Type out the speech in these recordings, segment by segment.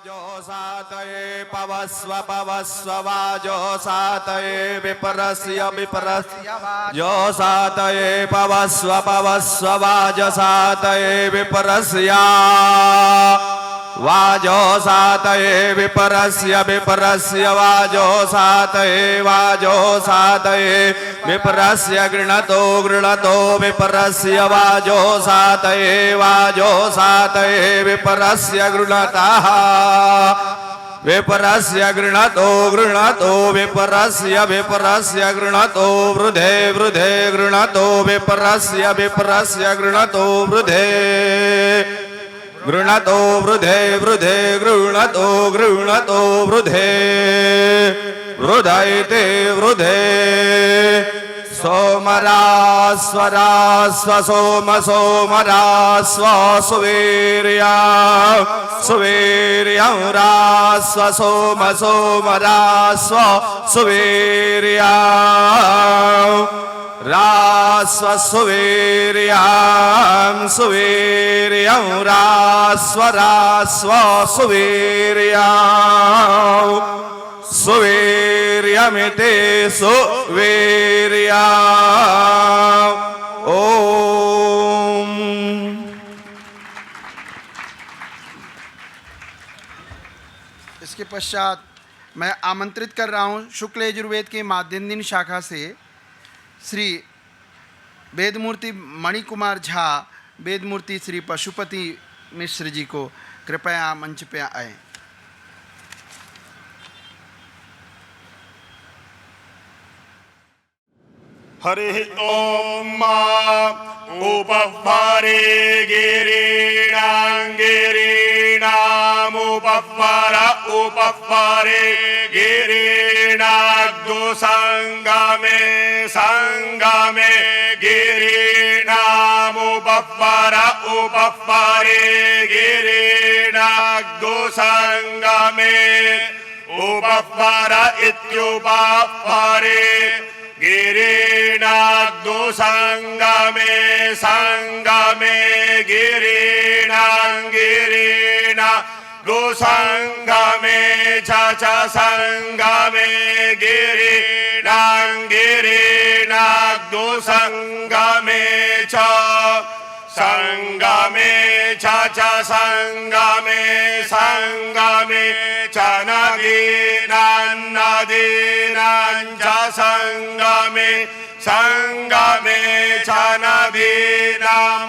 वाजो सातये पवस्व पवस्व वाजो सातये विपरस्य विपरस्य वाजो सातये पवस्व पवस्व वाजो सातये विपरस्य वाजो सातये विपरस्य विपरस्य वाजो सातये विपरस्य गृणतो गृणतो विपरस्य वाजो सातये विपरस्य गृणतः विपरस्य गृणतो गृणतो विपरस्य विपरस्य गृणतो वृधे वृधे गृणतो विपरस्य विपरस्य गृणतो वृधे गृणतो वृधे वृधे गृणतो गृणतो वृधे वृधैते वृधे सोमरास्वरास्व सोम सोमरास्व सुवीर्या सुवीर्यं रास्व सोम सोमरास्व सुवीर्या रास्व सुवीर्यं सुवीर्यं रास्व रास्व सुवीर्या सुवीर्यमिते सुवीर्या ओम। इसके पश्चात मैं आमंत्रित कर रहा हूं शुक्ल यजुर्वेद के माध्यन्दिन शाखा से श्री वेदमूर्ति मणिकुमार झा, वेदमूर्ति श्री पशुपति मिश्र जी को कृपया मंच पे आए। हरि ओम उपवारे गिरीणामुपवार उपवारे गिरीणाग्दो संगमे संगमे गिरीणामुपवार उपवारे गिरीणाग्दो संगमे उपवार इत्युपवारे गिरीणाग्दो संगमे संगमे गिरीणाग्दो संगमे च संगमे गिरीणाग्दो संगमे च संगमे च संगमे संगमे च नदीनां च संगमे संगमे च नदीनां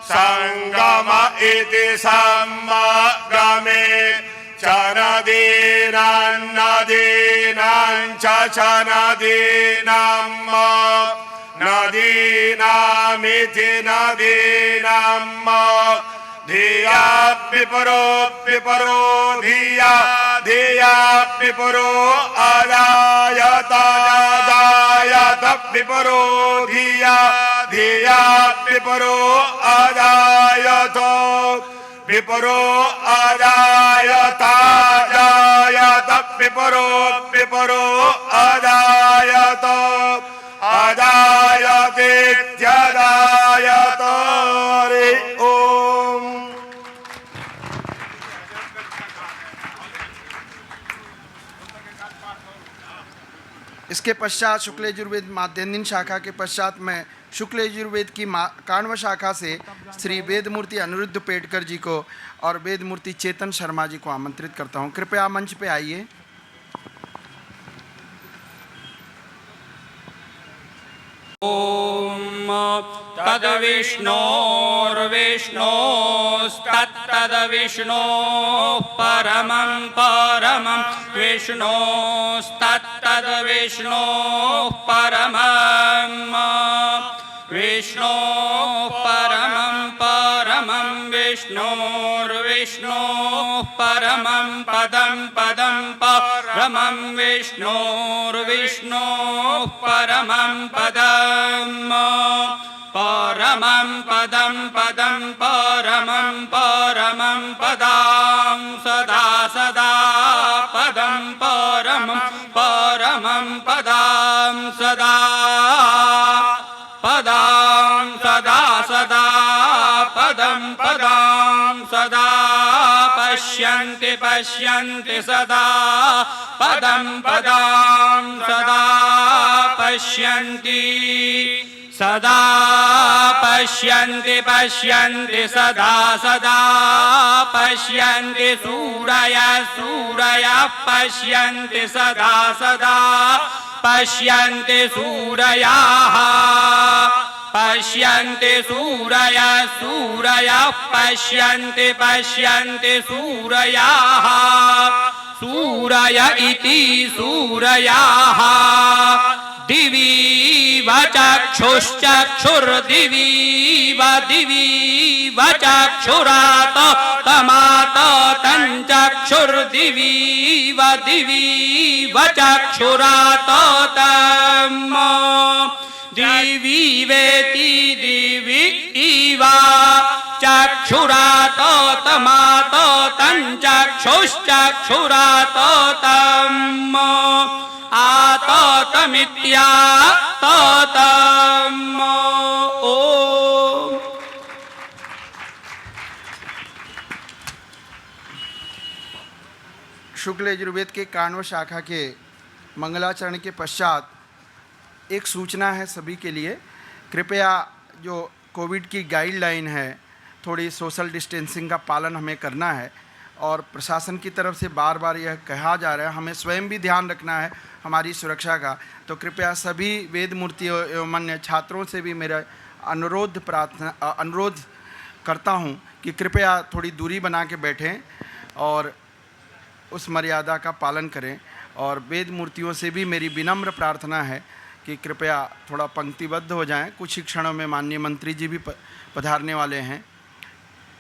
संगम इति सम्मगमे च नदीनां च नदीनां नदीनामिति नदीनां धिया पिपरो पिपरो धिया धिया पिपरो अजायत अजायत पिपरो धिया धिया पिपरो अजायत पिपरो अजायत अजायत पिपरो पिपरो अजायत अजायतेत्यजायत। हरि ओम। इसके पश्चात शुक्ल यजुर्वेद माध्यन्दिन शाखा के पश्चात मैं शुक्ल यजुर्वेद की काण्व शाखा से श्री वेदमूर्ति अनिरुद्ध पेटकर जी को और वेदमूर्ति चेतन शर्मा जी को आमंत्रित करता हूं। कृपया मंच पे आइए। ओम तद्विष्णोर्विष्णोस्तत्तद्विष्णो परमं परमं विष्णोस्तत्तद्विष्णो परमं विष्णो परमं परमं विष्णोर्विष्णो परमं पदं पदं परमं विष्णोर्विष्णो परमं पदं परमं पदं पदं परमं परमं पदां सदा सदा पदं परमं परमं पदां सदा पदां सदा सदा पदं पदां सदा पश्यन्ति पश्यन्ति सदा पदं पदां सदा पश्यन्ति सदा पश्यन्ति पश्यन्ति सदा सदा पश्यन्ति सूरयः सूरयः पश्यन्ति सदा सदा पश्यन्ति सूरयाः पश्यन्ति सूरयः सूरयः पश्यन्ति पश्यन्ति सूरयाः सूरय इति सूरयाः दिवि चक्षुश्चक्षुर्दिवि दिवि चक्षुरात तमात तञ्चक्षुर्दिवि दिवि चक्षुरात तम दिवि वेति दिवि इवा चक्षुरात तमात तञ्चक्षुश्चक्षुरात तम आततमित्या ततम ओम। शुक्ल यजुर्वेद के काण्व शाखा के मंगलाचरण के पश्चात एक सूचना है सभी के लिए। कृपया जो कोविड की गाइडलाइन है, थोड़ी सोशल डिस्टेंसिंग का पालन हमें करना है और प्रशासन की तरफ से बार बार यह कहा जा रहा है, हमें स्वयं भी ध्यान रखना है हमारी सुरक्षा का। तो कृपया सभी वेद मूर्तियों एवं अन्य छात्रों से भी मेरा अनुरोध करता हूँ कि कृपया थोड़ी दूरी बना के बैठें और उस मर्यादा का पालन करें। और वेद मूर्तियों से भी मेरी विनम्र प्रार्थना है कि कृपया थोड़ा पंक्तिबद्ध हो जाएं। कुछ ही क्षणों में माननीय मंत्री जी भी पधारने वाले हैं,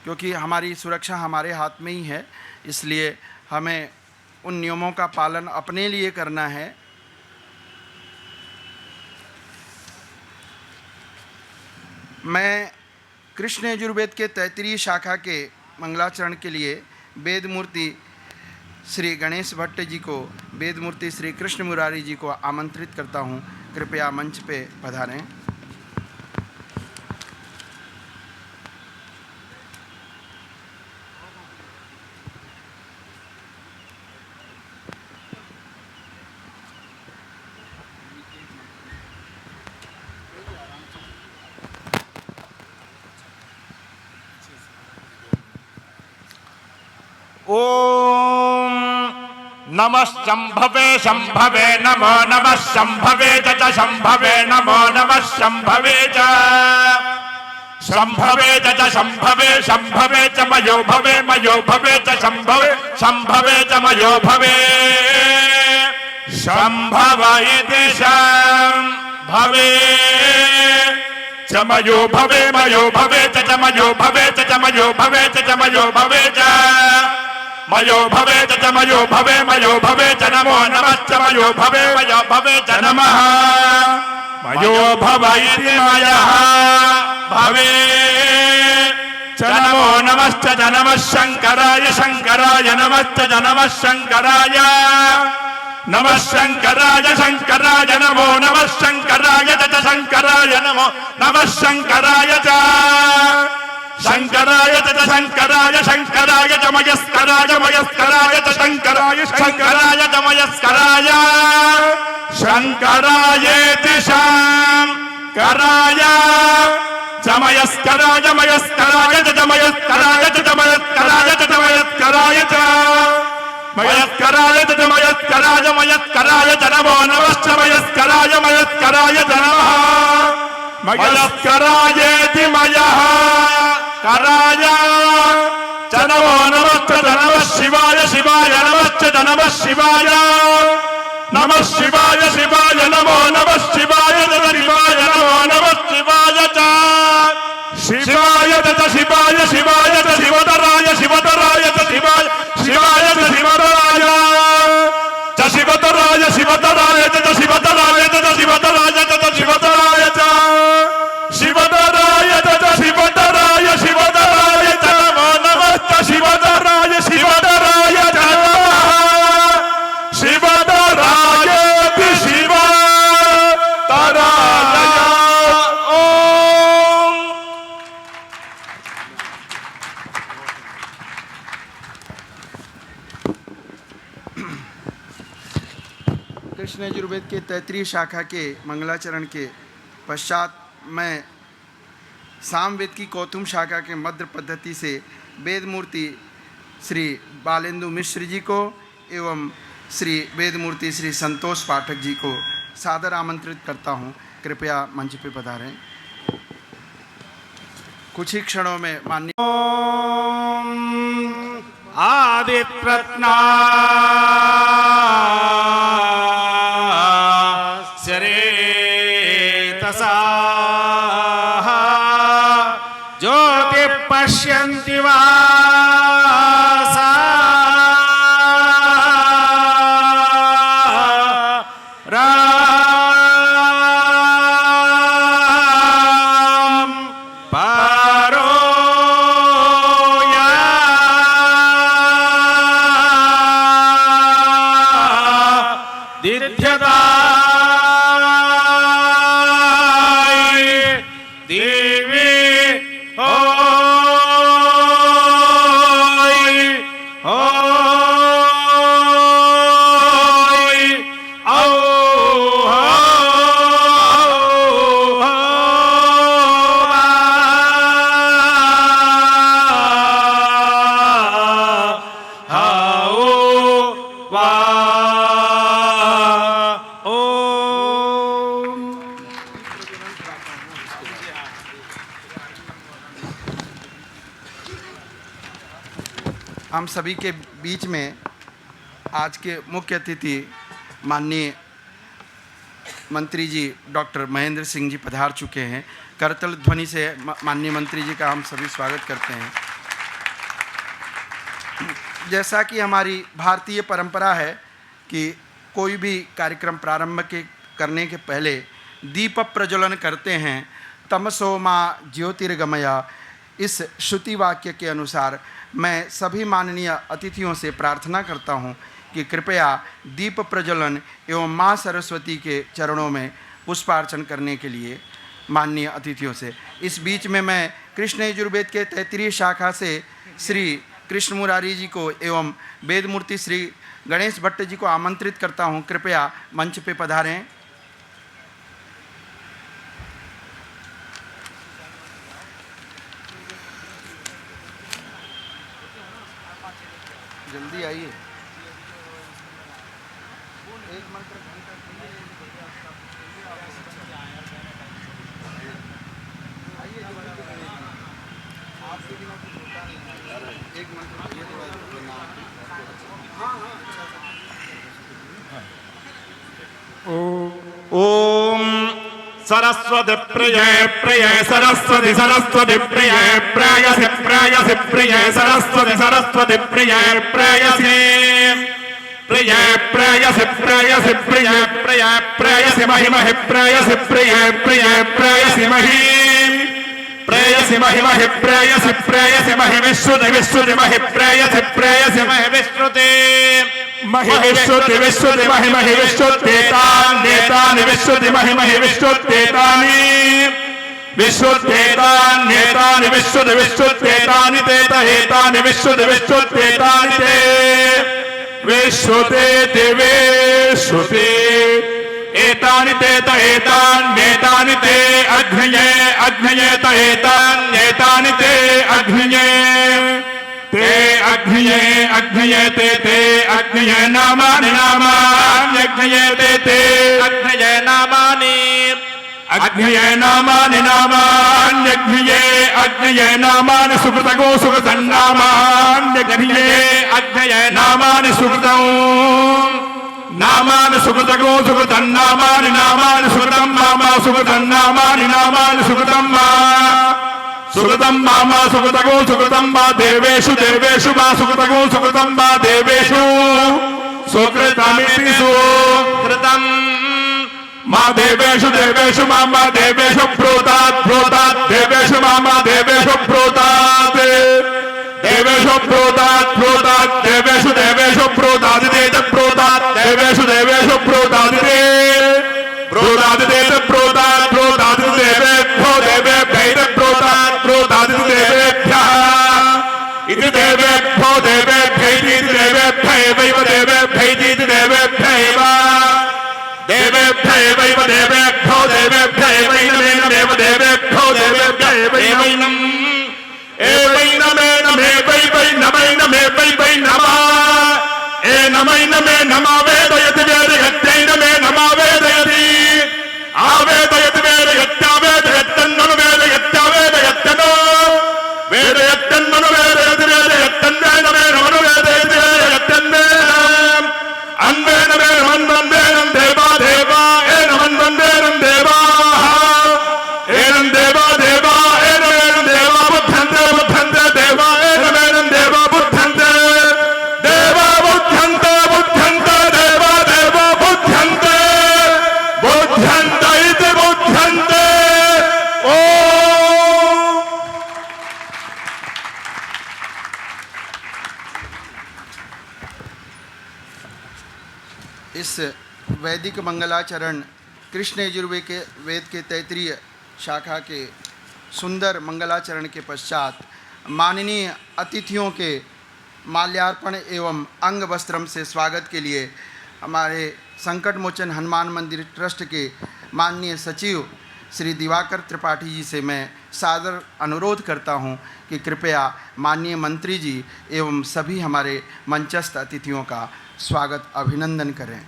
क्योंकि हमारी सुरक्षा हमारे हाथ में ही है, इसलिए हमें उन नियमों का पालन अपने लिए करना है। मैं कृष्ण यजुर्वेद के तैत्तिरीय शाखा के मंगलाचरण के लिए वेद मूर्ति श्री गणेश भट्ट जी को, वेद मूर्ति श्री कृष्ण मुरारी जी को आमंत्रित करता हूँ। कृपया मंच पे पधारें। ओम नमः शंभवे शंभवे नमो नमः शंभवे च शंभवे नमो नमः शंभवे च शंभवे च शंभवे शंभवे च मयो भवे च शंभवे शंभवे च मयो भवे शंभव इति शंभवे च मयो भवे च मयो भवे च मयो भवे च मयो भवे च मयो भवे च मयो भवे च नमो नमः च मयो भवे च नमः मयो भव इति मयः भवे च नमो नमश्च च नमः शंकराय शंकराय नमश्च च नमः शंकराय नमः शंकराय शंकराय नमो नमः शंकराय च शंकराय नमो नमः शंकराय च शंकराय च शंकराय शंकराय च मयस्कराय मयस्कराय च शंकराय शंकराय च मयस्कराय शंकरायेति शंकराय च मयस्कराय मयस्कराय च मयस्कराय च मयस्कराय च मयस्कराय च मयस्कराय च मयस्कराय मयस्कराय च नमो नमश्च मयस्कराय मयस्कराय च नमः मयस्करायेति मयः कराय च नमो नमश्च नमः शिवाय शिवाय नमश्च नमः शिवाय नमः शिवाय शिवाय नमो नमः शिवाय शिवाय नमो नमः शिवाय च शिवाय च शिवाय शिवाय च शिवतराय शिवतराय च शिवाय शिवाय च शिवतराय च शिवतराय शिवतराय च शिवतराय च शिवतराय च शिवतराय च शिवतराय च शिवतराय शिवतराय च नमो नमः च शिवतराय शिवतराय च शिवतराय शिवतराय ओम। कृष्ण यजुर्वेद के तैतरीय शाखा के मंगलाचरण के पश्चात मैं सामवेद की कौतुम शाखा के मध्य पद्धति से वेद मूर्ति श्री बालेंदु मिश्र जी को एवं श्री वेद मूर्ति श्री संतोष पाठक जी को सादर आमंत्रित करता हूँ। कृपया मंच पे पधारें। कुछ ही क्षणों में माननीय आदिप्रत्ना शरेतसा ज्योति पश्यन्ति वासा राम पारो दिध्यताय देवी होय होय औ हम सभी के बीच में आज के मुख्य अतिथि माननीय मंत्री जी डॉक्टर महेंद्र सिंह जी पधार चुके हैं। करतल ध्वनि से माननीय मंत्री जी का हम सभी स्वागत करते हैं। जैसा कि हमारी भारतीय परंपरा है कि कोई भी कार्यक्रम प्रारंभ करने के पहले दीप प्रज्वलन करते हैं। तमसो मां ज्योतिर्गमया, इस श्रुति वाक्य के अनुसार मैं सभी माननीय अतिथियों से प्रार्थना करता हूं कि कृपया दीप प्रज्वलन एवं मां सरस्वती के चरणों में पुष्पार्चन करने के लिए माननीय अतिथियों से। इस बीच में मैं कृष्ण यजुर्वेद के तैतरीय शाखा से श्री कृष्ण मुरारी जी को एवं वेद मूर्ति श्री गणेश भट्ट जी को आमंत्रित करता हूं। कृपया मंच पे पधारें। जल्दी आइए। एक मंत्र एक मंत्र ओम सरस्वती प्रिय प्रिय सरस्वती सरस्वती प्रिय प्रेयसी प्रेयसी प्रिय सरस्वती सरस्वती प्रिय प्रेयसी प्रिय प्रेयसी प्रेयसी प्रिय प्रिय प्रेयसी महिमहि प्रेयसी प्रिय प्रिय प्रेयसी महि प्रेयसी महिमहि प्रेयसी प्रेयसी महि विश्रुति विश्रुति महि प्रेयसी प्रेयसी महि विश्रुति महि विश्रुति विश्रुति महि महि विश्रुतेतानि तानि विश्रुति महि महि विश्रुतेतानि विश्रुतेतानि तानि विश्रुति विश्रुतेतानि ते तहेतानि विश्रुति विश्रुतेतानि ते विश्रुते ते विश्रुते एतानि ते तहेतान्येतानि ते अग्नये अग्नये तहेतान्येतानि ते अग्नये ते अग्नये अग्नये ते अग्नये नामानि नामान्यग्नये ते अग्नये नामानि अग्नये नामानि नामान्यग्नये अग्नये नामानि सुकृतगो सुकृतन्नामान्यग्नये अग्नये नामानि सुकृतौ नामानि सुकृतगो सुकृतन्नामानि नामानि सुकृतं मामा सुकृतन्नामानि नामानि सुकृतं मा सुकृतं मामा सुकृतगो सुकृतं मा देवेषु देवेषु मा सुकृतगो सुकृतं मा देवेषु सुकृतमिति सुकृतं मा देवेषु देवेषु मा देवेषु प्रोतात् प्रोतात् देवेषु मा देवेषु प्रोतात् देवेषु प्रोतात् प्रोतात् देवेषु देवेषु प्रोतादिते प्रोतात् देवेषु देवेषु प्रोतादिते प्रोतादिते प्रोतात् प्रोतादिदेवेभ्यो देवेभ्यैः प्रोतात् प्रोतादिदेवेभ्यः इति देवेभ्यो देवेभ्यैः देवेभ्यैव देवेभ्यैः देवेभ्यैव एवैनम् एवैनमे वै वै नमै वै वै नमा नमै नमा वेदयति वेदयत्यैनमे नमा वेदयति आवेदयति वेदयत्यावेदयत्यन्ननु वेदयत्यावेदयत्यनो वेदयत्यन्ननु वेदयति वेदयत्यन्वेनमे नमनु वेदयति वेदयत्यन्वेनम् अन्वेनमेनमन्वन्वेनं देवा देवा एनमन्वन्वेनं देवाः एनं देवा देवा एनमेनं देवा बुद्धन्ते बुद्धन्ते देवा एनमेनं देवा बुद्धन्ते देवा बुद्धन्ते बुद्धन्ते देवा देवा बुद्धन्ते बुद्धन्त इति बुद्धन्ते ओ इस वैदिक मंगलाचरण कृष्ण यजुर्वेद के वेद के तैतरीय शाखा के सुंदर मंगलाचरण के पश्चात माननीय अतिथियों के माल्यार्पण एवं अंग वस्त्रम से स्वागत के लिए हमारे संकट मोचन हनुमान मंदिर ट्रस्ट के माननीय सचिव श्री दिवाकर त्रिपाठी जी से मैं सादर अनुरोध करता हूं कि कृपया माननीय मंत्री जी एवं सभी हमारे मंचस्थ अतिथियों का स्वागत अभिनंदन करें।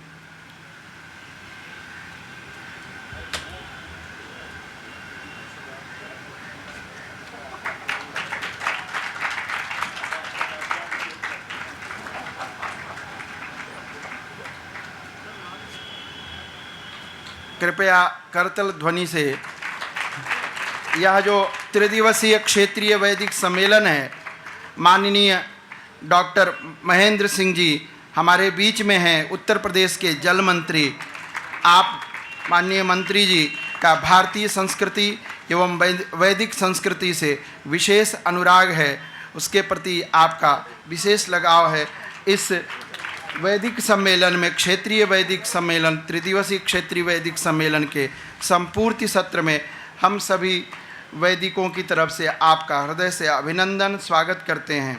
कृपया करतल ध्वनि से यह जो त्रिदिवसीय क्षेत्रीय वैदिक सम्मेलन है, माननीय डॉक्टर महेंद्र सिंह जी हमारे बीच में हैं, उत्तर प्रदेश के जल मंत्री। आप माननीय मंत्री जी का भारतीय संस्कृति एवं वैदिक संस्कृति से विशेष अनुराग है, उसके प्रति आपका विशेष लगाव है। इस वैदिक सम्मेलन में क्षेत्रीय वैदिक सम्मेलन त्रिदिवसीय क्षेत्रीय वैदिक सम्मेलन के संपूर्ति सत्र में हम सभी वैदिकों की तरफ से आपका हृदय से अभिनंदन स्वागत करते हैं।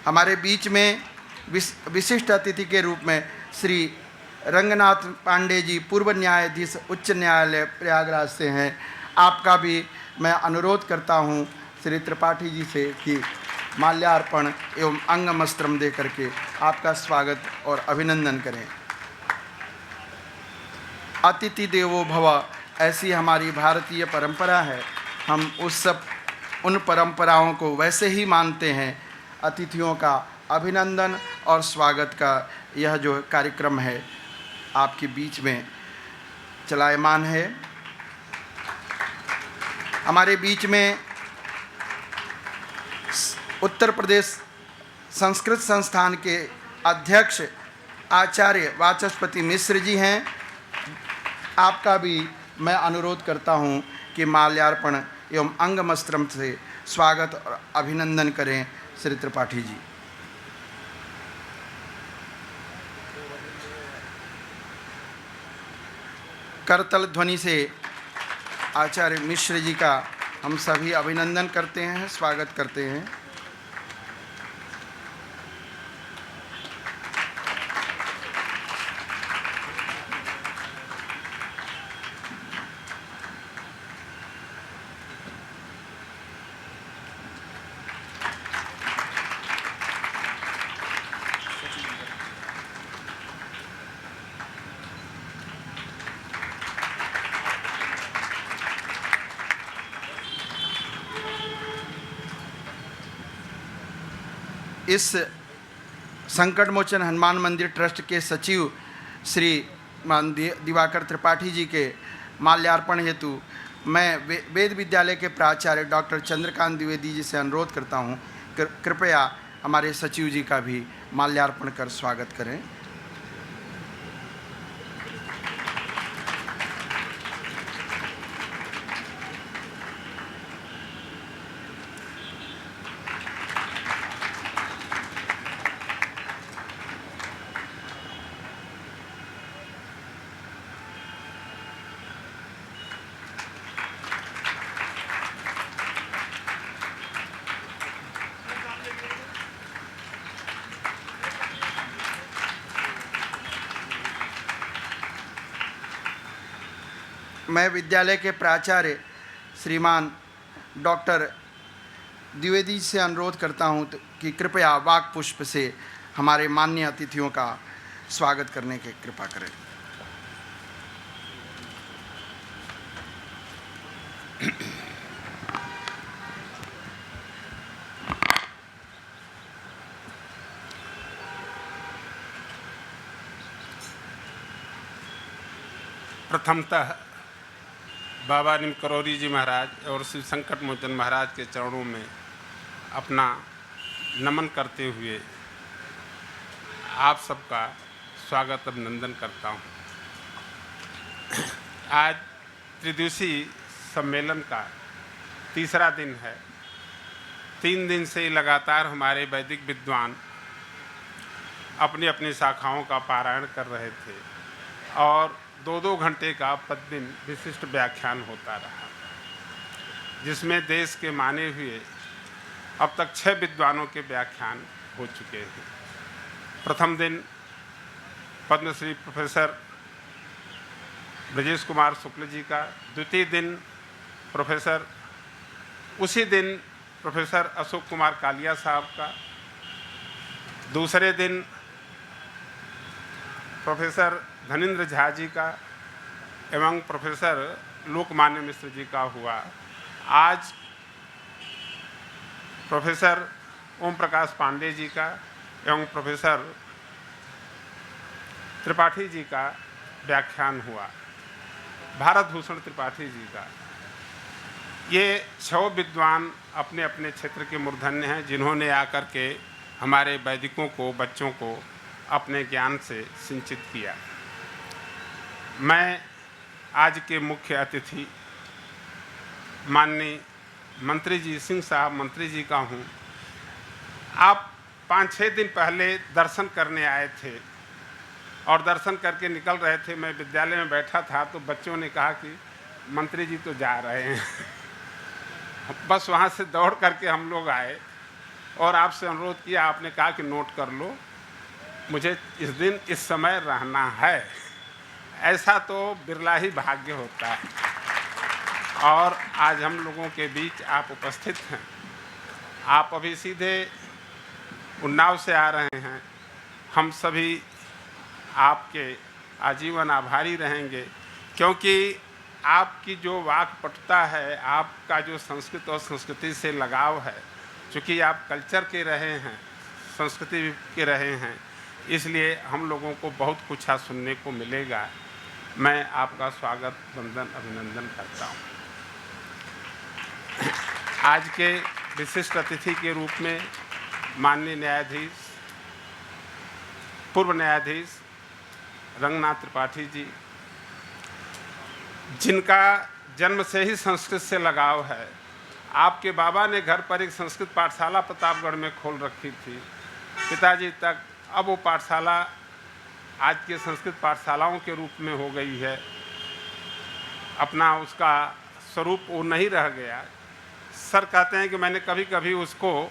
हमारे बीच में विशिष्ट अतिथि के रूप में श्री रंगनाथ पांडे जी पूर्व न्यायाधीश उच्च न्यायालय प्रयागराज से हैं। आपका भी मैं अनुरोध करता हूं श्री त्रिपाठी जी से कि माल्यार्पण एवं अंग वस्त्रम दे करके आपका स्वागत और अभिनंदन करें। अतिथि देवो भव, ऐसी हमारी भारतीय परंपरा है। हम उन परंपराओं को वैसे ही मानते हैं। अतिथियों का अभिनंदन और स्वागत का यह जो कार्यक्रम है आपके बीच में चलायमान है। हमारे बीच में उत्तर प्रदेश संस्कृत संस्थान के अध्यक्ष आचार्य वाचस्पति मिश्र जी हैं। आपका भी मैं अनुरोध करता हूं कि माल्यार्पण एवं अंग वस्त्रम से स्वागत और अभिनंदन करें श्री त्रिपाठी जी। करतल ध्वनि से आचार्य मिश्र जी का हम सभी अभिनंदन करते हैं, स्वागत करते हैं। इस संकट मोचन हनुमान मंदिर ट्रस्ट के सचिव श्री दिवाकर त्रिपाठी जी के माल्यार्पण हेतु मैं वेद विद्यालय के प्राचार्य डॉक्टर चंद्रकांत द्विवेदी जी से अनुरोध करता हूं, कृपया हमारे सचिव जी का भी माल्यार्पण कर स्वागत करें। मैं विद्यालय के प्राचार्य श्रीमान डॉक्टर द्विवेदी से अनुरोध करता हूं कि कृपया वाक पुष्प से हमारे माननीय अतिथियों का स्वागत करने की कृपा करें। प्रथमतः बाबा नीम करौरी जी महाराज और श्री संकट मोचन महाराज के चरणों में अपना नमन करते हुए आप सबका स्वागत अभिनंदन करता हूँ। आज त्रिदिवसीय सम्मेलन का तीसरा दिन है। 3 दिन से लगातार हमारे वैदिक विद्वान अपनी अपनी शाखाओं का पारायण कर रहे थे और 2-2 घंटे का प्रतिदिन विशिष्ट व्याख्यान होता रहा, जिसमें देश के माने हुए अब तक 6 विद्वानों के व्याख्यान हो चुके हैं। प्रथम दिन पद्मश्री प्रोफेसर ब्रजेश कुमार शुक्ल जी का, द्वितीय दिन उसी दिन प्रोफेसर अशोक कुमार कालिया साहब का, दूसरे दिन प्रोफेसर धनेंद्र झा जी का एवं प्रोफेसर लोकमान्य मिश्र जी का हुआ। आज प्रोफेसर ओम प्रकाश पांडे जी का एवं प्रोफेसर त्रिपाठी जी का व्याख्यान हुआ, भारत भूषण त्रिपाठी जी का। ये 6 विद्वान अपने अपने क्षेत्र के मूर्धन्य हैं, जिन्होंने आकर के हमारे वैदिकों को, बच्चों को अपने ज्ञान से सिंचित किया। मैं आज के मुख्य अतिथि माननीय मंत्री जी सिंह साहब मंत्री जी का हूँ। आप 5-6 दिन पहले दर्शन करने आए थे और दर्शन करके निकल रहे थे। मैं विद्यालय में बैठा था तो बच्चों ने कहा कि मंत्री जी तो जा रहे हैं। बस वहाँ से दौड़ करके हम लोग आए और आपसे अनुरोध किया। आपने कहा कि नोट कर लो, मुझे इस दिन इस समय रहना है। ऐसा तो बिरला ही भाग्य होता है और आज हम लोगों के बीच आप उपस्थित हैं। आप अभी सीधे उन्नाव से आ रहे हैं। हम सभी आपके आजीवन आभारी रहेंगे, क्योंकि आपकी जो वाक्पटुता है, आपका जो संस्कृत और संस्कृति से लगाव है, चूँकि आप कल्चर के रहे हैं, संस्कृति के रहे हैं, इसलिए हम लोगों को बहुत कुछ आज सुनने को मिलेगा। मैं आपका स्वागत वंदन अभिनंदन करता हूँ। आज के विशिष्ट अतिथि के रूप में माननीय न्यायाधीश, पूर्व न्यायाधीश रंगनाथ त्रिपाठी जी, जिनका जन्म से ही संस्कृत से लगाव है। आपके बाबा ने घर पर एक संस्कृत पाठशाला प्रतापगढ़ में खोल रखी थी, पिताजी तक। अब वो पाठशाला आज के संस्कृत पाठशालाओं के रूप में हो गई है। अपना उसका स्वरूप वो नहीं रह गया। सर कहते हैं कि मैंने कभी कभी उसको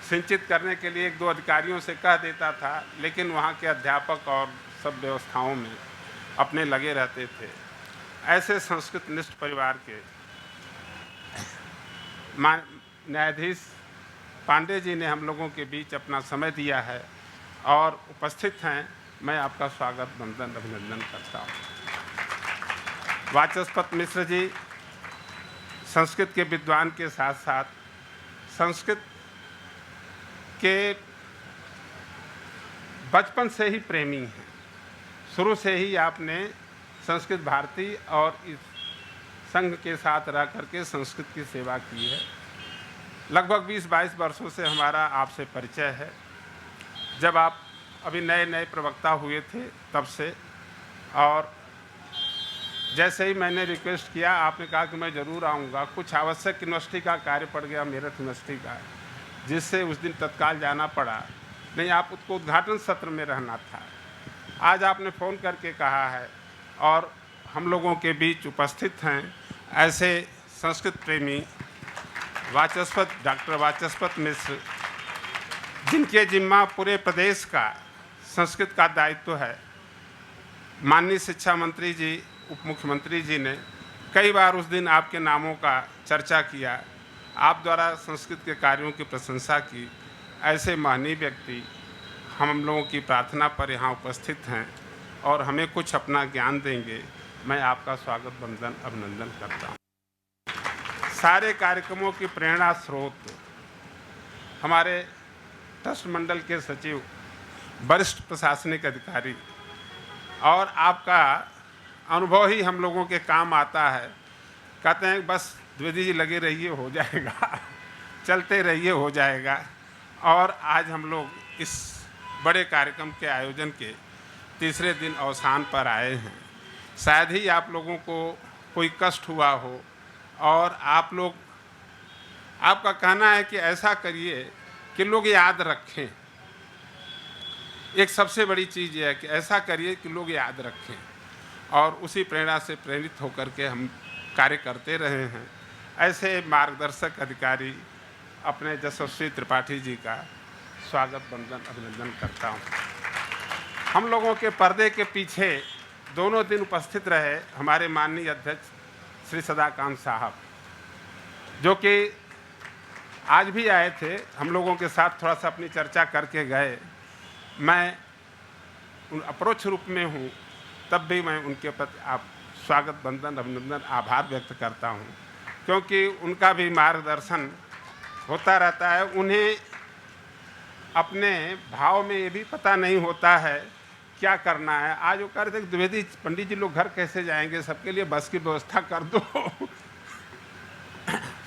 सिंचित करने के लिए 1-2 अधिकारियों से कह देता था, लेकिन वहाँ के अध्यापक और सब व्यवस्थाओं में अपने लगे रहते थे। ऐसे संस्कृत निष्ठ परिवार के न्यायाधीश पांडे जी ने हम लोगों के बीच अपना समय दिया है और उपस्थित हैं। मैं आपका स्वागत वंदन अभिनंदन करता हूँ। वाचस्पति मिश्र जी संस्कृत के विद्वान के साथ साथ संस्कृत के बचपन से ही प्रेमी हैं। शुरू से ही आपने संस्कृत भारती और इस संघ के साथ रह करके संस्कृत की सेवा की है। लगभग 20-22 वर्षों से हमारा आपसे परिचय है। जब आप अभी नए नए प्रवक्ता हुए थे तब से, और जैसे ही मैंने रिक्वेस्ट किया आपने कहा कि मैं ज़रूर आऊँगा। कुछ आवश्यक यूनिवर्सिटी का कार्य पड़ गया, मेरठ यूनिवर्सिटी का, जिससे उस दिन तत्काल जाना पड़ा। नहीं, आप उसको उद्घाटन सत्र में रहना था। आज आपने फ़ोन करके कहा है और हम लोगों के बीच उपस्थित हैं ऐसे संस्कृत प्रेमी डॉक्टर वाचस्पति मिश्र, जिनके जिम्मा पूरे प्रदेश का संस्कृत का दायित्व है। माननीय शिक्षा मंत्री जी, उप मुख्यमंत्री जी ने कई बार उस दिन आपके नामों का चर्चा किया आप द्वारा संस्कृत के कार्यों की प्रशंसा की, ऐसे महनीय व्यक्ति हम लोगों की प्रार्थना पर यहाँ उपस्थित हैं और हमें कुछ अपना ज्ञान देंगे। मैं आपका स्वागत वंदन अभिनंदन करता हूँ। सारे कार्यक्रमों की प्रेरणा स्रोत हमारे ट्रस्ट मंडल के सचिव, वरिष्ठ प्रशासनिक अधिकारी, और आपका अनुभव ही हम लोगों के काम आता है। कहते हैं बस द्विवेदी जी लगे रहिए हो जाएगा, चलते रहिए हो जाएगा। और आज हम लोग इस बड़े कार्यक्रम के आयोजन के तीसरे दिन अवसान पर आए हैं। शायद ही आप लोगों को कोई कष्ट हुआ हो और आपका कहना है कि ऐसा करिए कि लोग याद रखें। एक सबसे बड़ी चीज़ यह है कि ऐसा करिए कि लोग याद रखें, और उसी प्रेरणा से प्रेरित होकर के हम कार्य करते रहे हैं। ऐसे मार्गदर्शक अधिकारी अपने यशस्वी त्रिपाठी जी का स्वागत वंदन अभिनंदन करता हूँ। हम लोगों के पर्दे के पीछे दोनों दिन उपस्थित रहे हमारे माननीय अध्यक्ष श्री सदाकांत साहब, जो कि आज भी आए थे, हम लोगों के साथ थोड़ा सा अपनी चर्चा करके गए। मैं उन अप्रोच रूप में हूँ, तब भी मैं उनके प्रति आप स्वागत वंदन अभिनंदन आभार व्यक्त करता हूँ, क्योंकि उनका भी मार्गदर्शन होता रहता है। उन्हें अपने भाव में ये भी पता नहीं होता है क्या करना है। आज वो कह रहे थे कि द्विवेदी पंडित जी लोग घर कैसे जाएंगे, सबके लिए बस की व्यवस्था कर दो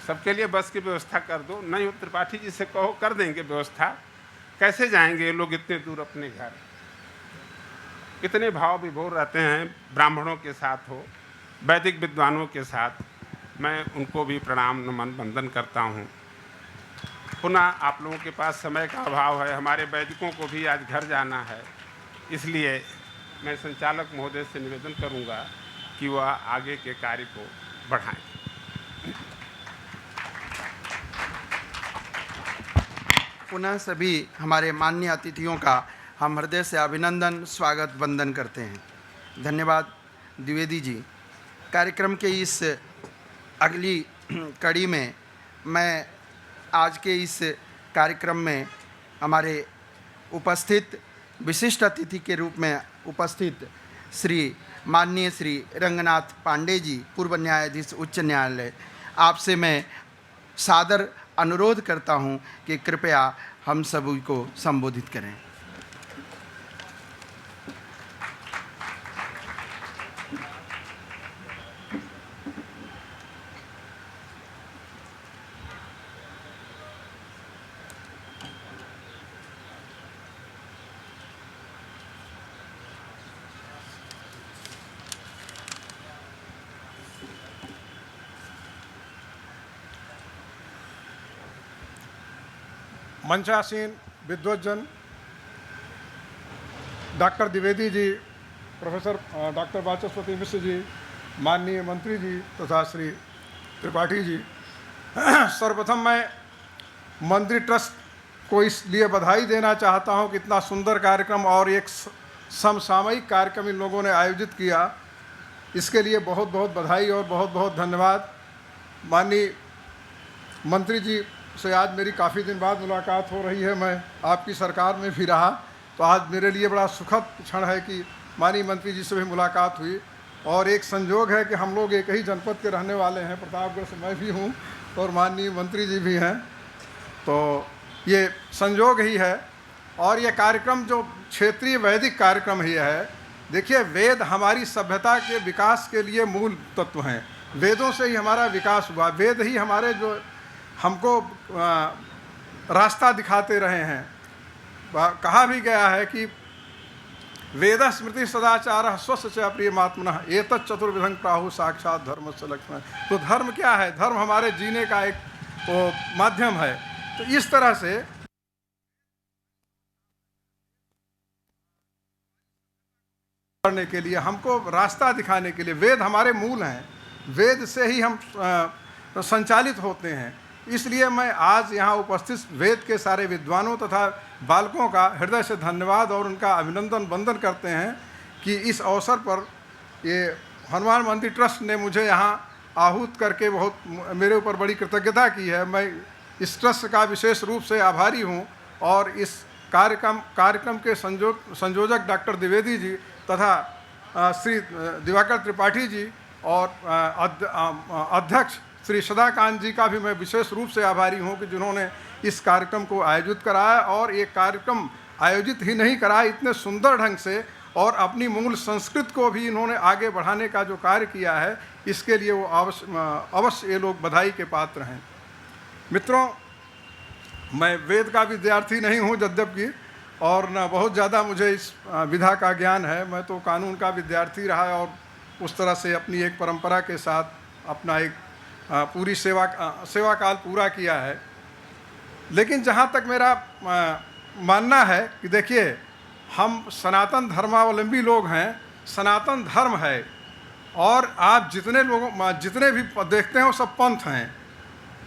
सबके लिए बस की व्यवस्था कर दो। नहीं हो त्रिपाठी जी से कहो, कर देंगे व्यवस्था। कैसे जाएंगे लोग इतने दूर अपने घर। इतने भाव विभोर रहते हैं, ब्राह्मणों के साथ हो, वैदिक विद्वानों के साथ। मैं उनको भी प्रणाम नमन वंदन करता हूँ। पुनः आप लोगों के पास समय का अभाव है, हमारे वैदिकों को भी आज घर जाना है, इसलिए मैं संचालक महोदय से निवेदन करूँगा कि वह आगे के कार्य को बढ़ाएं। पुनः सभी हमारे माननीय अतिथियों का हम हृदय से अभिनंदन स्वागत वंदन करते हैं। धन्यवाद द्विवेदी जी। कार्यक्रम के इस अगली कड़ी में मैं आज के इस कार्यक्रम में हमारे उपस्थित विशिष्ट अतिथि के रूप में उपस्थित माननीय श्री रंगनाथ पांडे जी, पूर्व न्यायाधीश उच्च न्यायालय, आपसे मैं सादर अनुरोध करता हूं कि कृपया हम सभी को संबोधित करें। मंचासीन विद्वज्जन doctor Dwivedi ji, professor doctor Vachaspati Mishra ji, माननीय मंत्री जी तथा श्री त्रिपाठी जी, सर्वप्रथम मैं मंदिर ट्रस्ट को इसलिए बधाई देना चाहता हूं कि इतना सुंदर कार्यक्रम और एक समसामयिक कार्यक्रम इन लोगों ने आयोजित किया। इसके लिए बहुत बहुत बधाई और बहुत बहुत धन्यवाद। माननीय मंत्री जी से आज मेरी काफ़ी दिन बाद मुलाकात हो रही है। मैं आपकी सरकार में भी रहा, तो आज मेरे लिए बड़ा सुखद क्षण है कि माननीय मंत्री जी से भी मुलाकात हुई। और एक संजोग है कि हम लोग एक ही जनपद के रहने वाले हैं, प्रतापगढ़ से मैं भी हूँ और माननीय मंत्री जी भी हैं, तो ये संजोग ही है। और ये कार्यक्रम जो क्षेत्रीय वैदिक कार्यक्रम ही है, देखिए वेद हमारी सभ्यता के विकास के लिए मूल तत्व हैं। वेदों से ही हमारा विकास हुआ, वेद ही हमारे जो हमको रास्ता दिखाते रहे हैं। कहा भी गया है कि वेद स्मृति सदाचार स्वस्थ च प्रियमात्मनः एतत् चतुर्विधं प्राहु साक्षात धर्म से लक्ष्मण। तो धर्म क्या है? धर्म हमारे जीने का एक माध्यम है। तो इस तरह से करने के लिए, हमको रास्ता दिखाने के लिए वेद हमारे मूल हैं। वेद से ही हम संचालित होते हैं। इसलिए मैं आज यहाँ उपस्थित वेद के सारे विद्वानों तथा बालकों का हृदय से धन्यवाद और उनका अभिनंदन वंदन करते हैं कि इस अवसर पर ये हनुमान मंदिर ट्रस्ट ने मुझे यहाँ आहूत करके बहुत मेरे ऊपर बड़ी कृतज्ञता की है। मैं इस ट्रस्ट का विशेष रूप से आभारी हूँ और इस कार्यक्रम के संयोजक डॉक्टर द्विवेदी जी तथा श्री दिवाकर त्रिपाठी जी और अध्यक्ष श्री सदाकांत जी का भी मैं विशेष रूप से आभारी हूँ कि जिन्होंने इस कार्यक्रम को आयोजित कराया और ये कार्यक्रम आयोजित ही नहीं कराया, इतने सुंदर ढंग से और अपनी मूल संस्कृत को भी इन्होंने आगे बढ़ाने का जो कार्य किया है, इसके लिए वो अवश्य ये लोग बधाई के पात्र हैं। मित्रों, मैं वेद का विद्यार्थी नहीं हूँ यद्यपि, और न बहुत ज़्यादा मुझे इस विधा का ज्ञान है। मैं तो कानून का विद्यार्थी रहा और उस तरह से अपनी एक परंपरा के साथ अपना एक पूरी सेवा काल पूरा किया है। लेकिन जहाँ तक मेरा मानना है कि देखिए, हम सनातन धर्मावलंबी लोग हैं, सनातन धर्म है और आप जितने भी देखते हैं वो सब पंथ हैं।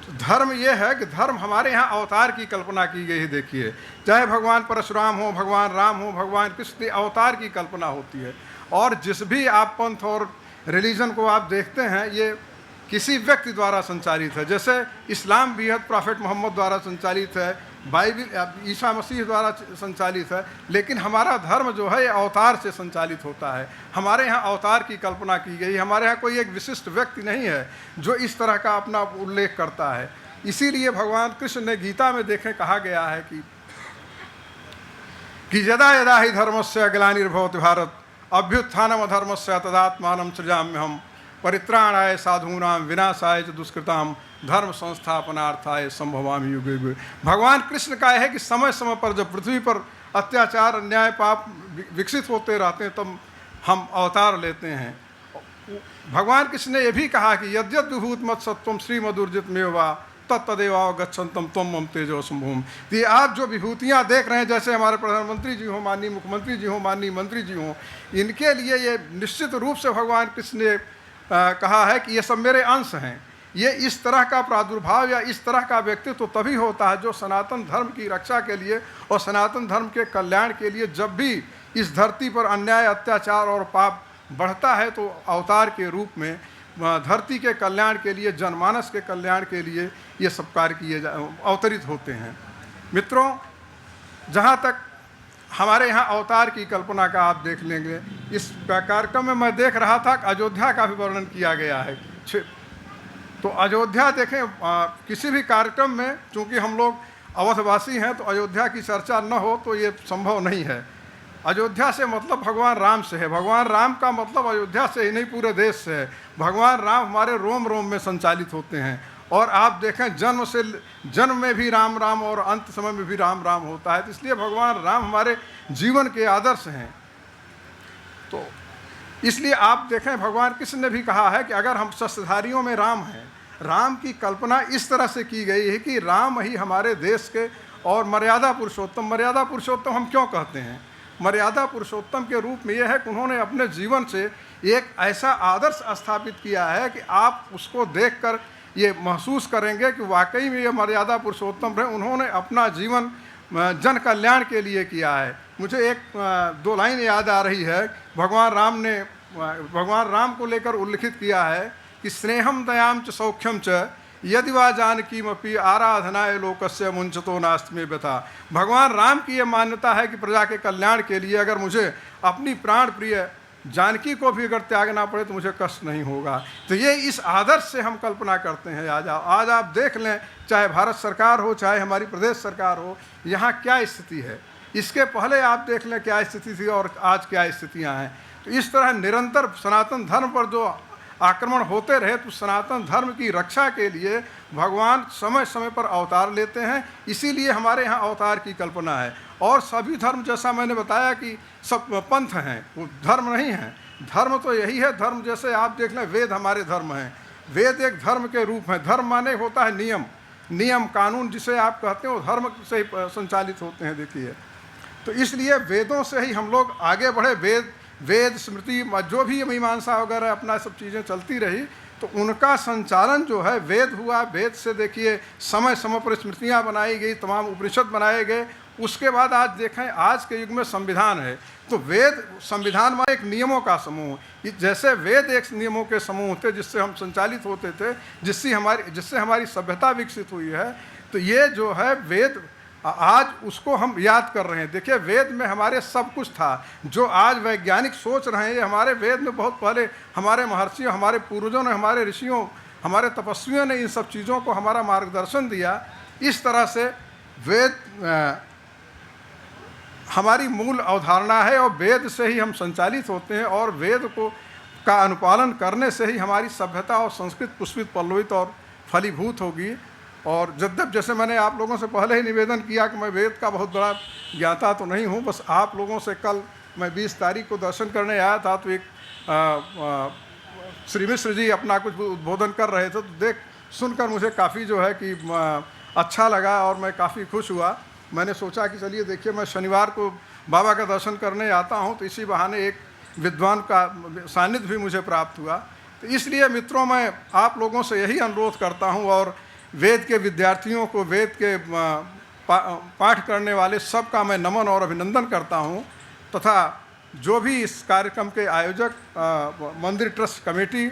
तो धर्म ये है कि धर्म हमारे यहाँ अवतार की कल्पना की गई है। देखिए, चाहे भगवान परशुराम हो, भगवान राम हो, भगवान कृष्ण, अवतार की कल्पना होती है। और जिस भी आप पंथ और रिलीजन को आप देखते हैं, ये किसी व्यक्ति द्वारा संचालित है। जैसे इस्लाम भी है, प्रॉफेट मोहम्मद द्वारा संचालित है, बाइबल ईसा मसीह द्वारा संचालित है। लेकिन हमारा धर्म जो है अवतार से संचालित होता है। हमारे यहाँ अवतार की कल्पना की गई। हमारे यहाँ कोई एक विशिष्ट व्यक्ति नहीं है जो इस तरह का अपना उल्लेख करता है। इसीलिए भगवान कृष्ण ने गीता में देखें कहा गया है कि यदा यदा ही धर्मस्य ग्लानिर्भवति भारत अभ्युत्थानम धर्मस्य तदात्मानं सृजाम्यहम् परित्राणाय साधूनां विनाशाय च दुष्कृतां धर्म संस्थापनार्थाय संभवामि युगे युगे। भगवान कृष्ण का है कि समय समय पर जब पृथ्वी पर अत्याचार, अन्याय, पाप विकसित होते रहते हैं तब हम अवतार लेते हैं। भगवान कृष्ण ने यह भी कहा कि यद्यद् विभूत मत सत्वम श्रीमदुर्जित में वा तत्तदेवाव गच्छन्तम त्वं मम तेजो संभूम। ये आप जो विभूतियाँ देख रहे हैं, जैसे हमारे प्रधानमंत्री जी हों, माननीय मुख्यमंत्री जी हों, माननीय मंत्री जी हों, इनके लिए ये निश्चित रूप से भगवान कृष्ण ने कहा है कि ये सब मेरे अंश हैं। ये इस तरह का प्रादुर्भाव या इस तरह का व्यक्तित्व तो तभी होता है जो सनातन धर्म की रक्षा के लिए और सनातन धर्म के कल्याण के लिए, जब भी इस धरती पर अन्याय, अत्याचार और पाप बढ़ता है तो अवतार के रूप में धरती के कल्याण के लिए, जनमानस के कल्याण के लिए ये सब कार्य अवतरित होते हैं। मित्रों, जहाँ तक हमारे यहाँ अवतार की कल्पना का आप देख लेंगे, इस कार्यक्रम में मैं देख रहा था कि अयोध्या का भी वर्णन किया गया है। तो अयोध्या देखें, किसी भी कार्यक्रम में चूँकि हम लोग अवधवासी हैं तो अयोध्या की चर्चा न हो तो ये संभव नहीं है। अयोध्या से मतलब भगवान राम से है। भगवान राम का मतलब अयोध्या से ही नहीं पूरे देश से है। भगवान राम हमारे रोम रोम में संचालित होते हैं और आप देखें जन्म में भी राम राम और अंत समय में भी राम राम होता है। तो इसलिए भगवान राम हमारे जीवन के आदर्श हैं। तो इसलिए आप देखें, भगवान कृष्ण ने भी कहा है कि अगर हम शस्त्रधारियों में राम हैं, राम की कल्पना इस तरह से की गई है कि राम ही हमारे देश के और मर्यादा पुरुषोत्तम हम क्यों कहते हैं? मर्यादा पुरुषोत्तम के रूप में यह है कि उन्होंने अपने जीवन से एक ऐसा आदर्श स्थापित किया है कि आप उसको देखकर ये महसूस करेंगे कि वाकई में ये मर्यादा पुरुषोत्तम रहे। उन्होंने अपना जीवन जन कल्याण के लिए किया है। मुझे एक दो लाइन याद आ रही है। भगवान राम ने भगवान राम को लेकर उल्लिखित किया है कि स्नेहम दयाम च सौख्यम च यदि वा जानकीमपि आराधनाय लोकस्य मुंचतो नास्ति में व्यथा। भगवान राम की ये मान्यता है कि प्रजा के कल्याण के लिए अगर मुझे अपनी प्राण प्रिय जानकी को भी अगर त्यागना पड़े तो मुझे कष्ट नहीं होगा। तो ये इस आदर्श से हम कल्पना करते हैं। आज आप देख लें, चाहे भारत सरकार हो, चाहे हमारी प्रदेश सरकार हो, यहाँ क्या स्थिति है। इसके पहले आप देख लें क्या स्थिति थी और आज क्या स्थितियाँ हैं। तो इस तरह निरंतर सनातन धर्म पर जो आक्रमण होते रहे, तो सनातन धर्म की रक्षा के लिए भगवान समय समय पर अवतार लेते हैं। इसीलिए हमारे यहाँ अवतार की कल्पना है। और सभी धर्म, जैसा मैंने बताया कि सब पंथ हैं, वो धर्म नहीं हैं। धर्म तो यही है। धर्म जैसे आप देख लें, वेद हमारे धर्म हैं। वेद एक धर्म के रूप में, धर्म माने होता है नियम कानून, जिसे आप कहते हैं वो धर्म से संचालित होते हैं। देखिए, तो इसलिए वेदों से ही हम लोग आगे बढ़े। वेद स्मृति जो भी मीमांसा वगैरह अपना सब चीज़ें चलती रही, तो उनका संचालन जो है वेद हुआ। वेद से देखिए समय समय पर स्मृतियाँ बनाई गई, तमाम उपनिषद बनाए गए। उसके बाद आज देखें, आज के युग में संविधान है, तो वेद संविधान में एक नियमों का समूह, जैसे वेद एक नियमों के समूह थे जिससे हम संचालित होते थे, जिससे हमारी सभ्यता विकसित हुई है, तो ये जो है वेद आज उसको हम याद कर रहे हैं। देखिए, वेद में हमारे सब कुछ था, जो आज वैज्ञानिक सोच रहे हैं, ये हमारे वेद में बहुत पहले हमारे महर्षियों, हमारे पूर्वजों ने, हमारे ऋषियों, हमारे तपस्वियों ने इन सब चीज़ों को हमारा मार्गदर्शन दिया। इस तरह से वेद हमारी मूल अवधारणा है और वेद से ही हम संचालित होते हैं, और वेद का अनुपालन करने से ही हमारी सभ्यता और संस्कृति पुष्पित, पल्लवित और फलीभूत होगी। और जैसे मैंने आप लोगों से पहले ही निवेदन किया कि मैं वेद का बहुत बड़ा ज्ञाता तो नहीं हूँ, बस आप लोगों से कल मैं 20 तारीख को दर्शन करने आया था, तो एक श्री मिश्र जी अपना कुछ उद्बोधन कर रहे थे, तो सुनकर मुझे काफ़ी जो है कि अच्छा लगा और मैं काफ़ी खुश हुआ। मैंने सोचा कि चलिए देखिए, मैं शनिवार को बाबा का दर्शन करने आता हूँ, तो इसी बहाने एक विद्वान का सानिध्य भी मुझे प्राप्त हुआ। तो इसलिए मित्रों, मैं आप लोगों से यही अनुरोध करता हूँ, और वेद के विद्यार्थियों को, वेद के पाठ करने वाले सबका मैं नमन और अभिनंदन करता हूँ, तथा जो भी इस कार्यक्रम के आयोजक मंदिर ट्रस्ट कमेटी,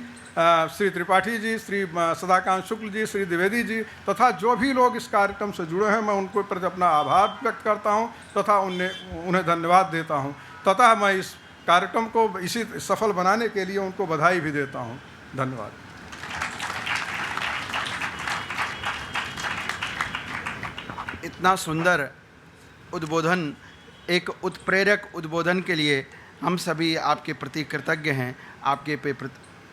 श्री त्रिपाठी जी, श्री सदाकांत शुक्ल जी, श्री द्विवेदी जी, तथा जो भी लोग इस कार्यक्रम से जुड़े हैं, मैं उनको प्रति अपना आभार व्यक्त करता हूं तथा उन्हें धन्यवाद देता हूं, तथा मैं इस कार्यक्रम को इसी सफल बनाने के लिए उनको बधाई भी देता हूं। धन्यवाद। इतना सुंदर उद्बोधन, एक उत्प्रेरक उद्बोधन के लिए हम सभी आपके प्रति कृतज्ञ हैं, आपके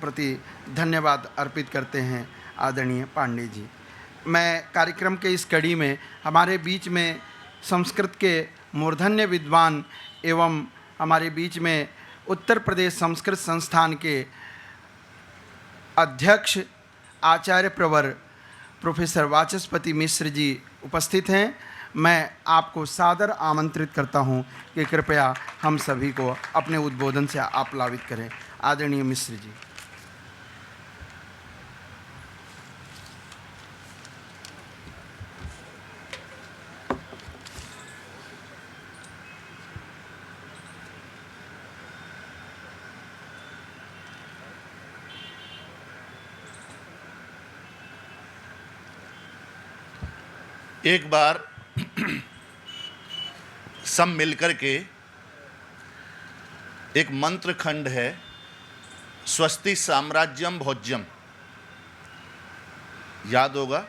प्रति धन्यवाद अर्पित करते हैं आदरणीय पांडे जी। मैं कार्यक्रम के इस कड़ी में हमारे बीच में संस्कृत के मूर्धन्य विद्वान एवं हमारे बीच में उत्तर प्रदेश संस्कृत संस्थान के अध्यक्ष आचार्य प्रवर प्रोफेसर वाचस्पति मिश्र जी उपस्थित हैं। मैं आपको सादर आमंत्रित करता हूं कि कृपया हम सभी को अपने उद्बोधन से आप्लावित करें। आदरणीय मिश्र जी। एक बार सब मिलकर के एक मंत्र खंड है, स्वस्ति साम्राज्यम भोज्यम, याद होगा?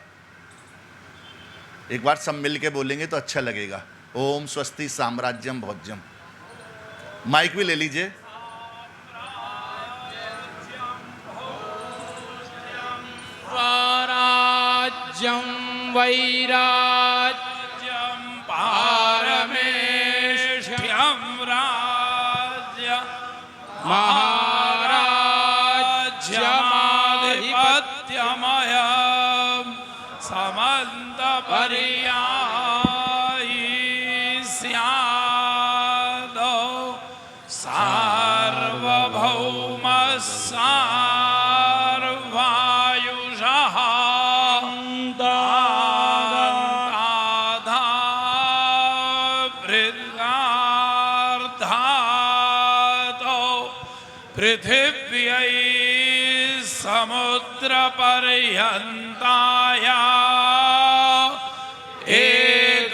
एक बार सब मिल के बोलेंगे तो अच्छा लगेगा। ओम स्वस्ति साम्राज्यम भोज्यम। माइक भी ले लीजिए। स्वराज्यं वैराज्यं पारमेष्ठ्यं राज्य महाराज्यमाधिपत्यमयं समन्तपर्यायी स्यादो सार्वभौमः सार्वायुषः पृथिव्यै समुद्रपर्यन्ताया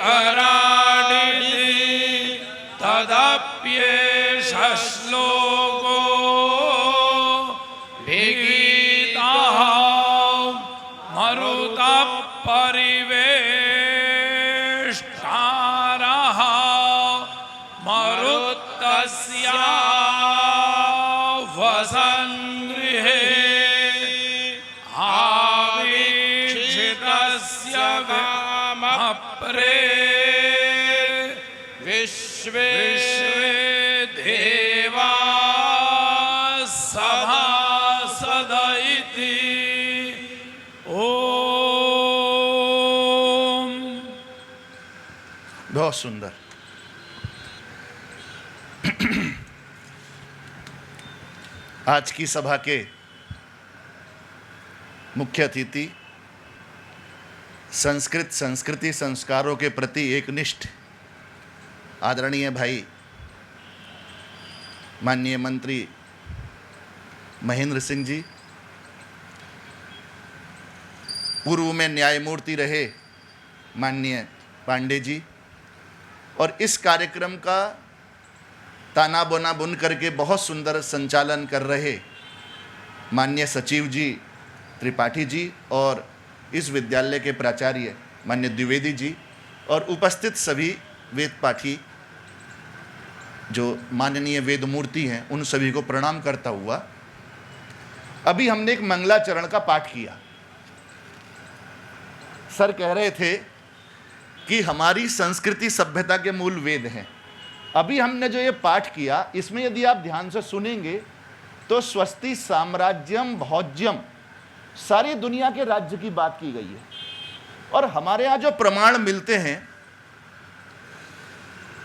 एकराडिति तदप्येष श्लोको विगीतः मरुतः परिवेष्टारः मरुत्तस्या वसङ्गृहे आवीक्षितस्य गामप्रे विश्वे देवा सभासद इति। ओम। बहुत सुंदर। आज की सभा के मुख्य अतिथि संस्कृत संस्कृति संस्कारों के प्रति एकनिष्ठ आदरणीय भाई माननीय मंत्री महेंद्र सिंह जी, पूर्व में न्यायमूर्ति रहे माननीय पांडे जी, और इस कार्यक्रम का ताना बोना बुन करके बहुत सुंदर संचालन कर रहे माननीय सचिव जी त्रिपाठी जी, और इस विद्यालय के प्राचार्य माननीय द्विवेदी जी, और उपस्थित सभी वेद पाठी जो माननीय वेद मूर्ति हैं, उन सभी को प्रणाम करता हुआ, अभी हमने एक मंगलाचरण का पाठ किया। सर कह रहे थे कि हमारी संस्कृति सभ्यता के मूल वेद हैं। अभी हमने जो ये पाठ किया, इसमें यदि आप ध्यान से सुनेंगे तो स्वस्ति साम्राज्यम भोज्यम, सारी दुनिया के राज्य की बात की गई है। और हमारे यहाँ जो प्रमाण मिलते हैं,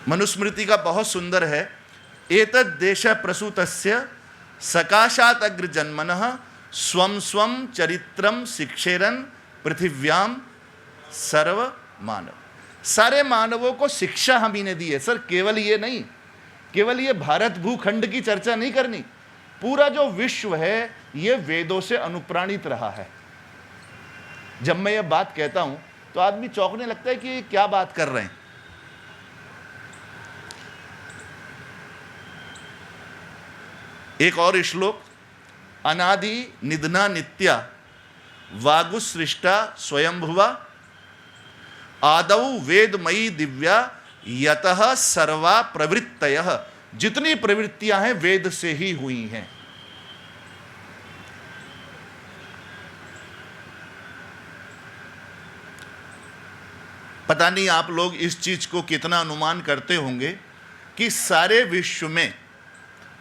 मनुस्मृति का बहुत सुंदर है, एतद् देश प्रसूतस्य सकाशात् अग्र जन्मनः स्वं स्वं चरित्रम शिक्षेरन पृथिव्याम सर्व मानव। सारे मानवों को शिक्षा हम ही ने दी है। सर केवल ये नहीं, केवल ये भारत भूखंड की चर्चा नहीं करनी, पूरा जो विश्व है ये वेदों से अनुप्राणित रहा है। जब मैं ये बात कहता हूं तो आदमी चौंकने लगता है कि ये क्या बात कर रहे हैं। एक और श्लोक, अनादि निधना नित्या वागुसृष्टा स्वयंभुवा आदौ वेदमयी दिव्या यतः सर्वा प्रवृत्तयः। जितनी प्रवृत्तियां हैं वेद से ही हुई हैं। पता नहीं आप लोग इस चीज को कितना अनुमान करते होंगे कि सारे विश्व में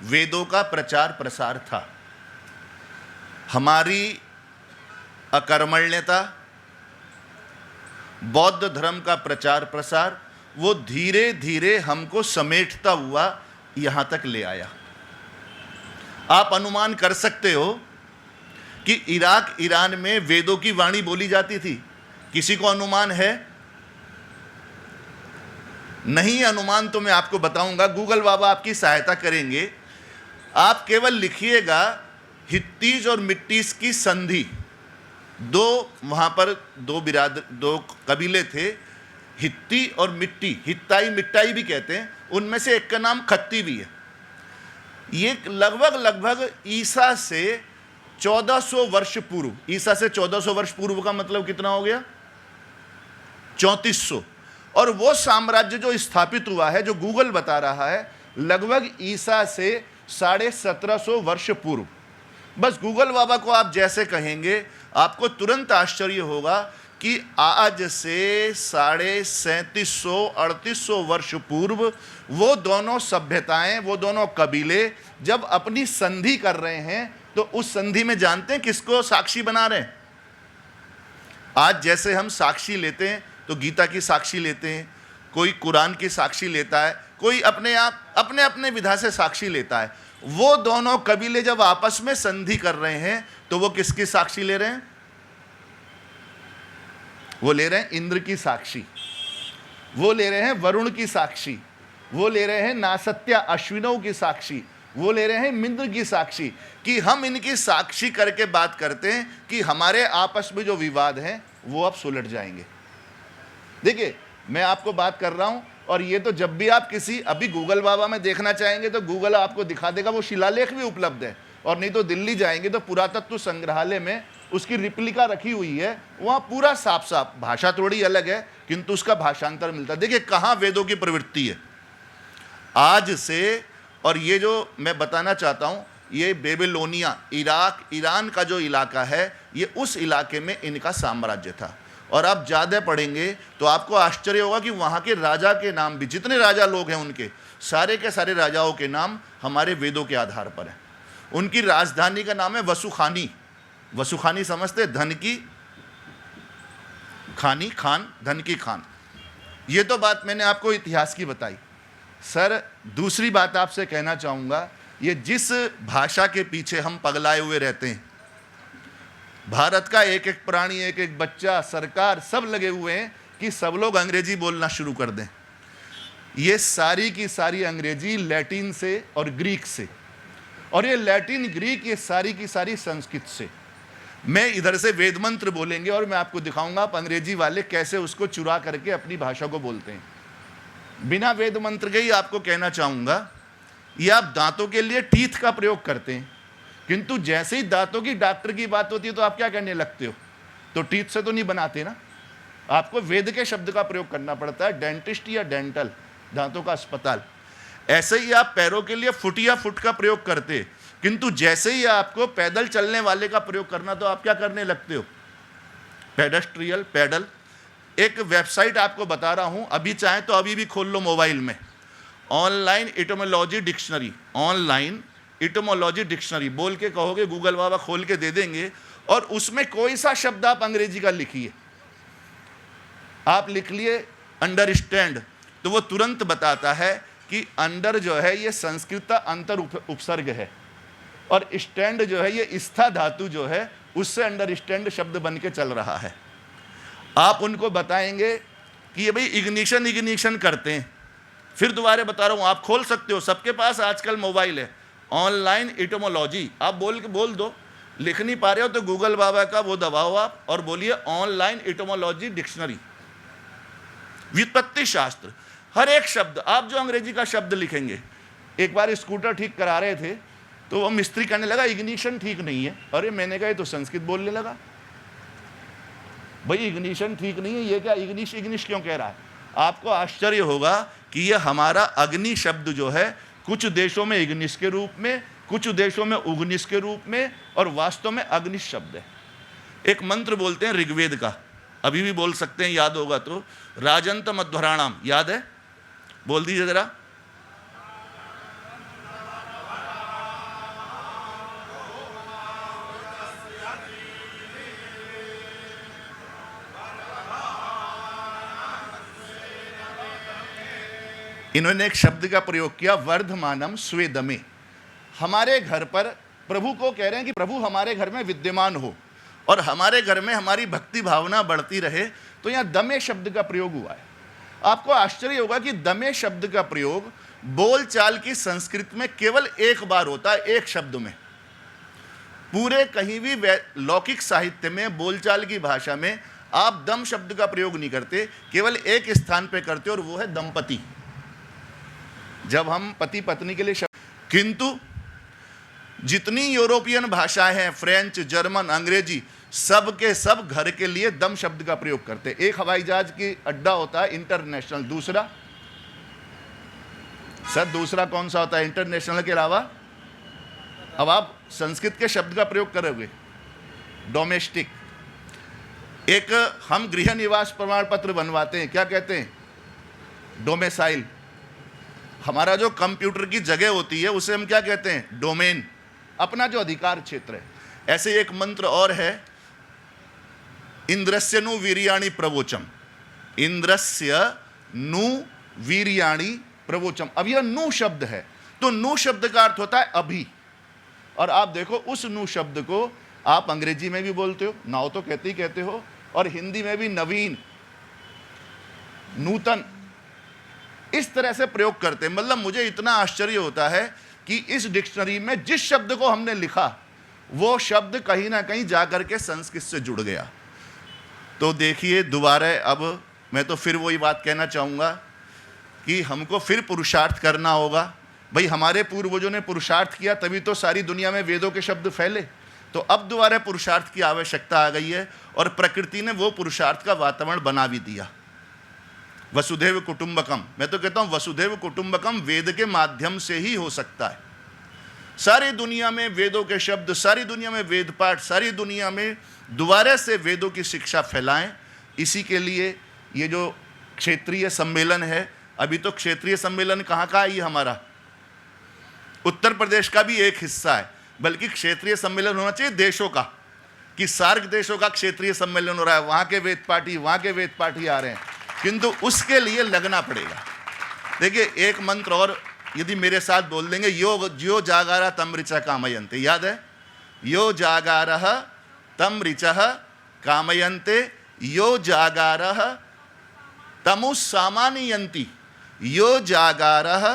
वेदों का प्रचार प्रसार था। हमारी अकर्मण्यता, बौद्ध धर्म का प्रचार प्रसार, वो धीरे धीरे हमको समेटता हुआ यहां तक ले आया। आप अनुमान कर सकते हो कि इराक ईरान में वेदों की वाणी बोली जाती थी। किसी को अनुमान है? नहीं अनुमान तो मैं आपको बताऊंगा, गूगल बाबा आपकी सहायता करेंगे। आप केवल लिखिएगा हित्तीज और मिट्टीज की संधि। वहां पर दो कबीले थे, हित्ती और मिट्टी, हित्ताई मिट्टाई भी कहते हैं। उनमें से एक का नाम खत्ती भी है। ये लगभग ईसा से 1400 वर्ष पूर्व, ईसा से 1400 वर्ष पूर्व का मतलब कितना हो गया? 3400। और वो साम्राज्य जो स्थापित हुआ है, जो गूगल बता रहा है, लगभग ईसा से 1750 वर्ष पूर्व। बस गूगल बाबा को आप जैसे कहेंगे, आपको तुरंत आश्चर्य होगा कि आज से 3750-3800 वर्ष पूर्व वो दोनों सभ्यताएं, वो दोनों कबीले जब अपनी संधि कर रहे हैं, तो उस संधि में जानते हैं किसको साक्षी बना रहे हैं? आज जैसे हम साक्षी लेते हैं तो गीता की साक्षी लेते हैं, कोई कुरान की साक्षी लेता है, कोई अपने अपने विधा से साक्षी लेता है। वो दोनों कबीले जब आपस में संधि कर रहे हैं तो वो किसकी साक्षी ले रहे हैं? वो ले रहे हैं इंद्र की साक्षी, वो ले रहे हैं वरुण की साक्षी, वो ले रहे हैं नासत्या अश्विनों की साक्षी, वो ले रहे हैं मिंद्र की साक्षी। कि हम इनकी साक्षी करके बात करते हैं कि हमारे आपस में जो विवाद हैं वो अब सुलझ जाएंगे। देखिए मैं आपको बात कर रहा हूं, और ये तो जब भी आप किसी, अभी गूगल बाबा में देखना चाहेंगे तो गूगल आपको दिखा देगा, वो शिलालेख भी उपलब्ध है। और नहीं तो दिल्ली जाएंगे तो पुरातत्व संग्रहालय में उसकी रिप्लिका रखी हुई है, वहाँ पूरा साफ साफ, भाषा थोड़ी अलग है किंतु उसका भाषांतर मिलता है। देखिए कहाँ वेदों की प्रवृत्ति है आज से। और ये जो मैं बताना चाहता हूँ, ये बेबीलोनिया, इराक ईरान का जो इलाका है, ये उस इलाके में इनका साम्राज्य था। और आप ज़्यादा पढ़ेंगे तो आपको आश्चर्य होगा कि वहाँ के राजा के नाम भी, जितने राजा लोग हैं उनके सारे के सारे राजाओं के नाम हमारे वेदों के आधार पर हैं। उनकी राजधानी का नाम है वसुखानी। वसुखानी समझते? धन की खानी, खान, धन की खान। ये तो बात मैंने आपको इतिहास की बताई। सर दूसरी बात आपसे कहना चाहूँगा, ये जिस भाषा के पीछे हम पगलाए हुए रहते हैं, भारत का एक एक प्राणी, एक एक बच्चा, सरकार सब लगे हुए हैं कि सब लोग अंग्रेजी बोलना शुरू कर दें। ये सारी की सारी अंग्रेजी लैटिन से और ग्रीक से, और ये लैटिन ग्रीक ये सारी की सारी संस्कृत से। मैं इधर से वेद मंत्र बोलेंगे और मैं आपको दिखाऊंगा आप अंग्रेजी वाले कैसे उसको चुरा करके अपनी भाषा को बोलते हैं। बिना वेद मंत्र के ही आपको कहना चाहूंगा, ये आप दांतों के लिए टीथ का प्रयोग करते हैं, किंतु जैसे ही दांतों की डॉक्टर की बात होती है तो आप क्या करने लगते हो? तो टीथ से तो नहीं बनाते ना, आपको वेद के शब्द का प्रयोग करना पड़ता है, डेंटिस्ट या डेंटल, दांतों का अस्पताल। ऐसे ही आप पैरों के लिए फुट या फुट का प्रयोग करते, किंतु जैसे ही आपको पैदल चलने वाले का प्रयोग करना तो आप क्या करने लगते हो? पेडेस्ट्रियल, पैडल। एक वेबसाइट आपको बता रहा हूं, अभी चाहे तो अभी भी खोल लो मोबाइल में, ऑनलाइन इटोमोलॉजी डिक्शनरी, ऑनलाइन इटोमोलॉजी डिक्शनरी बोल के कहोगे गूगल बाबा खोल के दे देंगे, और उसमें कोई सा शब्द आप अंग्रेजी का लिखिए, आप लिख लिए अंडरस्टैंड, तो वो तुरंत बताता है कि अंडर जो है ये संस्कृत अंतर उपसर्ग है, और स्टैंड जो है ये स्था धातु जो है उससे अंडरस्टैंड शब्द बन के चल रहा है। आप उनको बताएंगे कि ये भाई इग्निशन करते हैं। फिर दोबारा बता रहा हूँ, आप खोल सकते हो, सबके पास आजकल मोबाइल है, ऑनलाइन इटोमोलॉजी आप बोल दो, लिख नहीं पा रहे हो तो गूगल बाबा का वो दबाओ आप और बोलिए ऑनलाइन इटोमोलॉजी डिक्शनरी, व्युत्पत्ति शास्त्र, हर एक शब्द आप जो अंग्रेजी का शब्द लिखेंगे। एक बार स्कूटर ठीक करा रहे थे तो वो मिस्त्री कहने लगा इग्निशन ठीक नहीं है। अरे मैंने कहा ये तो संस्कृत बोलने लगा, भाई इग्निशन ठीक नहीं है, ये क्या इग्निश क्यों कह रहा है? आपको आश्चर्य होगा कि ये हमारा अग्नि शब्द जो है कुछ देशों में इग्निश के रूप में, कुछ देशों में उग्निश के रूप में, और वास्तव में अग्निश शब्द है। एक मंत्र बोलते हैं ऋग्वेद का, अभी भी बोल सकते हैं, याद होगा तो, राजंत मध्वराणाम, याद है? बोल दीजिए जरा। इन्होंने एक शब्द का प्रयोग किया, वर्धमानम स्वेदमे। हमारे घर पर प्रभु को कह रहे हैं कि प्रभु हमारे घर में विद्यमान हो और हमारे घर में हमारी भक्ति भावना बढ़ती रहे, तो यहाँ दमे शब्द का प्रयोग हुआ है। आपको आश्चर्य होगा कि दमे शब्द का प्रयोग बोलचाल की संस्कृत में केवल एक बार होता है, एक शब्द में। पूरे कहीं भी लौकिक साहित्य में, बोलचाल की भाषा में आप दम शब्द का प्रयोग नहीं करते, केवल एक स्थान पे करते, और वो है दंपति, जब हम पति पत्नी के लिए शब्द। किंतु जितनी यूरोपियन भाषाएं हैं, फ्रेंच, जर्मन, अंग्रेजी, सब के सब घर के लिए दम शब्द का प्रयोग करते। एक हवाई जहाज की अड्डा होता है इंटरनेशनल, दूसरा सर दूसरा कौन सा होता है इंटरनेशनल के अलावा? अब आप संस्कृत के शब्द का प्रयोग करोगे, डोमेस्टिक। एक हम गृह निवास प्रमाण पत्र बनवाते हैं, क्या कहते हैं? डोमेसाइल। हमारा जो कंप्यूटर की जगह होती है उसे हम क्या कहते हैं? डोमेन, अपना जो अधिकार क्षेत्र है। ऐसे एक मंत्र और है, इंद्रस्य नु वीर्याणि प्रवोचम, इंद्रस्य नु वीर्याणि प्रवोचम। अब यह नु शब्द है, तो नु शब्द का अर्थ होता है अभी, और आप देखो उस नु शब्द को आप अंग्रेजी में भी बोलते हो, नाउ तो कहते ही कहते हो, और हिंदी में भी नवीन, नूतन, इस तरह से प्रयोग करते हैं। मतलब मुझे इतना आश्चर्य होता है कि इस डिक्शनरी में जिस शब्द को हमने लिखा वो शब्द कहीं ना कहीं जाकर के संस्कृत से जुड़ गया। तो देखिए दोबारा, अब मैं तो फिर वही बात कहना चाहूँगा कि हमको फिर पुरुषार्थ करना होगा। भाई हमारे पूर्वजों ने पुरुषार्थ किया तभी तो सारी दुनिया में वेदों के शब्द फैले, तो अब दोबारा पुरुषार्थ की आवश्यकता आ गई है, और प्रकृति ने वो पुरुषार्थ का वातावरण बना भी दिया। वसुधैव कुटुंबकम, मैं तो कहता हूँ वसुधैव कुटुंबकम वेद के माध्यम से ही हो सकता है। सारी दुनिया में वेदों के शब्द, सारी दुनिया में वेद पाठ, सारी दुनिया में दोबारा से वेदों की शिक्षा फैलाएं। इसी के लिए ये जो क्षेत्रीय सम्मेलन है, अभी तो क्षेत्रीय सम्मेलन कहाँ का है? ये हमारा उत्तर प्रदेश का भी एक हिस्सा है, बल्कि क्षेत्रीय सम्मेलन होना चाहिए देशों का, कि सार्क देशों का क्षेत्रीय सम्मेलन हो रहा है, वहाँ के वेद पाठी आ रहे हैं, किंतु उसके लिए लगना पड़ेगा। देखिए एक मंत्र और यदि मेरे साथ बोल देंगे, यो जागारा तम ऋचा कामयन्ते, याद है? यो जागारः तम ऋचः कामयन्ते, यो जागारः तमुः सामानयन्ति, यो जागारः